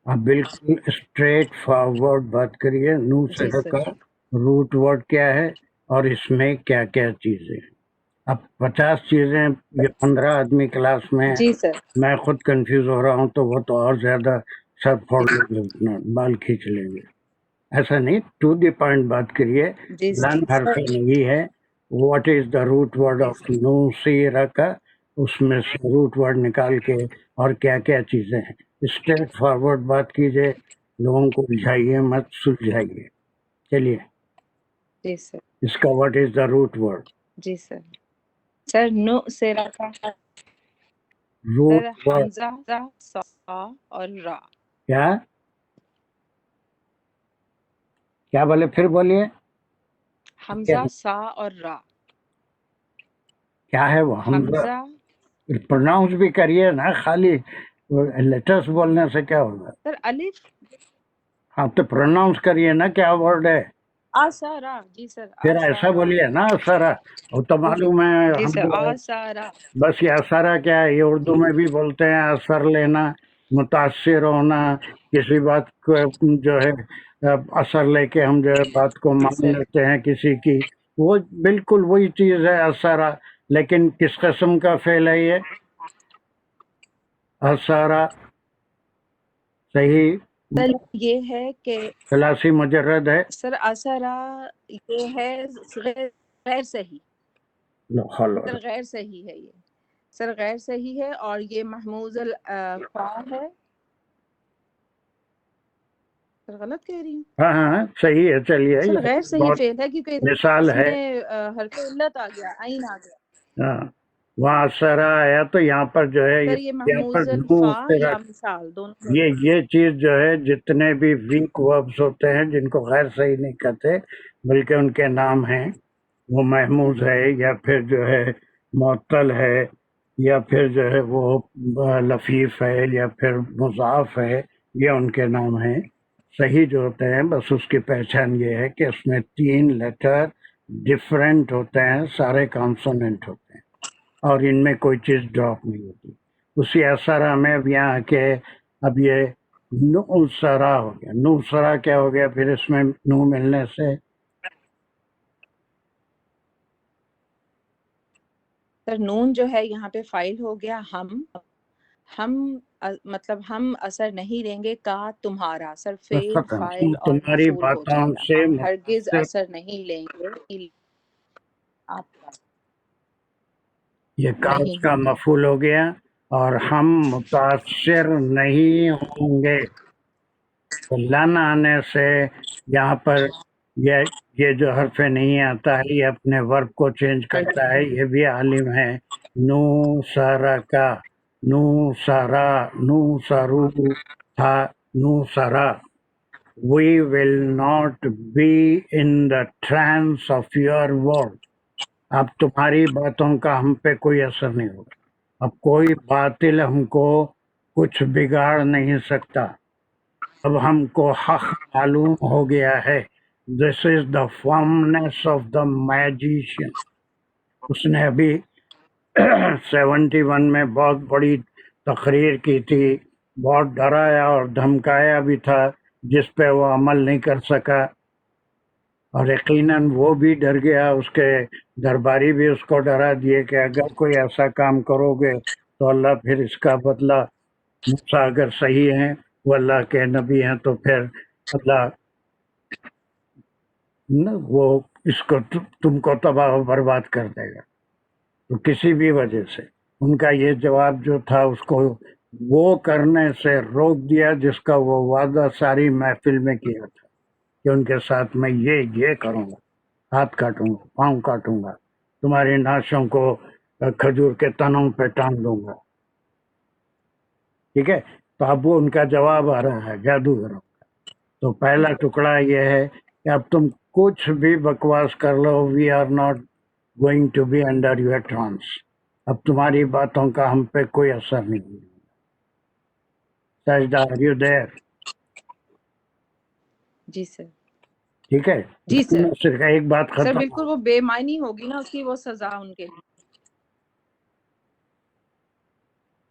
آپ بالکل اسٹریٹ فارورڈ بات کریے. نو جی سے سر. کا روٹ ورڈ کیا ہے اور اس میں کیا کیا چیزیں. اب 50 چیزیں یہ 15 آدمی کلاس میں ہیں. جی سر. میں خود کنفیوز ہو رہا ہوں تو وہ تو اور زیادہ سر پھوڑ لیں گے، اپنا بال کھینچ لیں گے. ایسا نہیں، ٹو دی پوائنٹ بات کریے. جی لن حرف سر. نہیں ہے. What is the root word جی آف سر. نو سی رکا، اس میں سے روٹ ورڈ نکال کے اور کیا کیا چیزیں ہیں. اسٹریٹ فارورڈ بات کیجئے، لوگوں کو الجھائیے مت، سلجھائیے. چلیے جی سر. اس کا what is the root word. جی سر. سر نو سے رکھا سر روٹ ورڈ حمزہ سا اور را. کیا کیا بولے، پھر بولیے. حمزہ سا اور را. کیا ہے وہ حمزہ؟ حمزہ پروناؤنس بھی کریے نا، خالی لیٹرس بولنے سے کیا ہوگا. سر الف ہاں تو پروناؤنس کریے نا، کیا ورڈ ہے. آسارا. جی سر. پھر ایسا بولیے نا سارا، وہ تو معلوم ہے. جی ہم سر. جو ہے آسارا. بس یہ اثرا کیا ہے، یہ اردو میں بھی بولتے ہیں اثر لینا، متاثر ہونا، کسی بات کو جو ہے اثر لے کے ہم جو ہے بات کو جی مان سر. لیتے ہیں کسی کی. وہ بالکل وہی چیز ہے اثرا، لیکن کس قسم کا فعل ہے یہ اثرا. صحیح سر یہ ہے کہ ثلاثی مجرد ہے. سر آسارا یہ ہے غیر صحیح. سر غیر صحیح ہے یہ. سر غیر صحیح ہے اور یہ محموز الفا ہے. سر غلط کہہ رہی ہوں. ہاں ہاں صحیح ہے. چلیے سر غیر یہ صحیح بہت فعل ہے کیونکہ مثال اس ہے. میں حرف علت آ گیا، عین آ گیا. ہاں وہاں اثرا آیا تو یہاں پر جو ہے سر یہ یہاں پر محموز نو الفا سے یا مثال دونوں. یہ چیز جو ہے، جتنے بھی ویک وربس ہوتے ہیں جن کو غیر صحیح نہیں کہتے بلکہ ان کے نام ہیں، وہ محموز ہے یا پھر جو ہے معطل ہے یا پھر جو ہے وہ لفیف ہے یا پھر مضاف ہے، یہ ان کے نام ہیں. صحیح جو ہوتے ہیں بس اس کی پہچان یہ ہے کہ اس میں 3 لیٹر ڈفرینٹ ہوتے ہیں، سارے کانسوننٹ ہوتے ہیں اور ان میں کوئی چیز ڈراپ نہیں ہوتی. اسی اثر میں اب یہاں کے اب یہ نوسرا ہو گیا. نوسرا کیا ہو گیا پھر اس میں نو ملنے سے؟ سر نون جو ہے یہاں پہ فائل ہو گیا. ہم مطلب ہم اثر نہیں لیں گے کا تمہارا. سر فعل ختم. فاعل اور تمہاری مفعول ہو باتوں جائے گا. سے ہم ہرگز متاثر، اثر نہیں لیں گے آپ کا. یہ کاف نہیں کا ہوں گے. مفعول ہو گیا. اور ہم متاثر نہیں ہوں گے. تو لن آنے سے یہاں پر یہ جو حرف نہیں آتا ہے یہ اپنے ورب کو چینج کرتا ہے. یہ بھی عالم ہے. نو سارا کا، نو سارا، نو سارو تھا، نو سارا. We will not be in the trance of your word. اب تمہاری باتوں کا ہم پہ کوئی اثر نہیں ہوگا. اب کوئی باطل ہم کو کچھ بگاڑ نہیں سکتا. اب ہم کو حق معلوم ہو گیا ہے. دس از دا فارمنیس آف دا میجیشین. اس نے ابھی 71 میں بہت بڑی تقریر کی تھی، بہت ڈرایا اور دھمکایا بھی تھا جس پہ وہ عمل نہیں کر سکا. اور یقیناً وہ بھی ڈر گیا، اس کے درباری بھی اس کو ڈرا دیے کہ اگر کوئی ایسا کام کرو گے تو اللہ پھر اس کا بدلہ. موسیٰ اگر صحیح ہیں، وہ اللہ کے نبی ہیں، تو پھر اللہ وہ اس کو تم کو تباہ و برباد کر دے گا. تو کسی بھی وجہ سے ان کا یہ جواب جو تھا اس کو وہ کرنے سے روک دیا جس کا وہ وعدہ ساری محفل میں کیا تھا کہ ان کے ساتھ میں یہ کروں گا، ہاتھ کاٹوں گا، پاؤں کاٹوں گا، تمہاری ناشوں کو کھجور کے تنوں پہ ٹانگ دوں گا. ٹھیک ہے. تو اب وہ ان کا جواب آ رہا ہے جادوگروں کا. تو پہلا ٹکڑا یہ ہے کہ اب تم کچھ بھی بکواس کر لو، we are not going to be under your trance. اب تمہاری باتوں کا ہم پہ کوئی اثر نہیں ہوگا. سجدہ are you there؟ جی سر. ٹھیک ہے. جی سر. صرف ایک بات سر ختم. بالکل وہ بے معنی ہوگی نا اس کی وہ سزا ان کے لیے.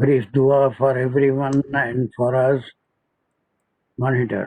brief dua for everyone and for us. Monitor.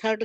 3rd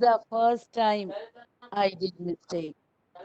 the first time I did mistake.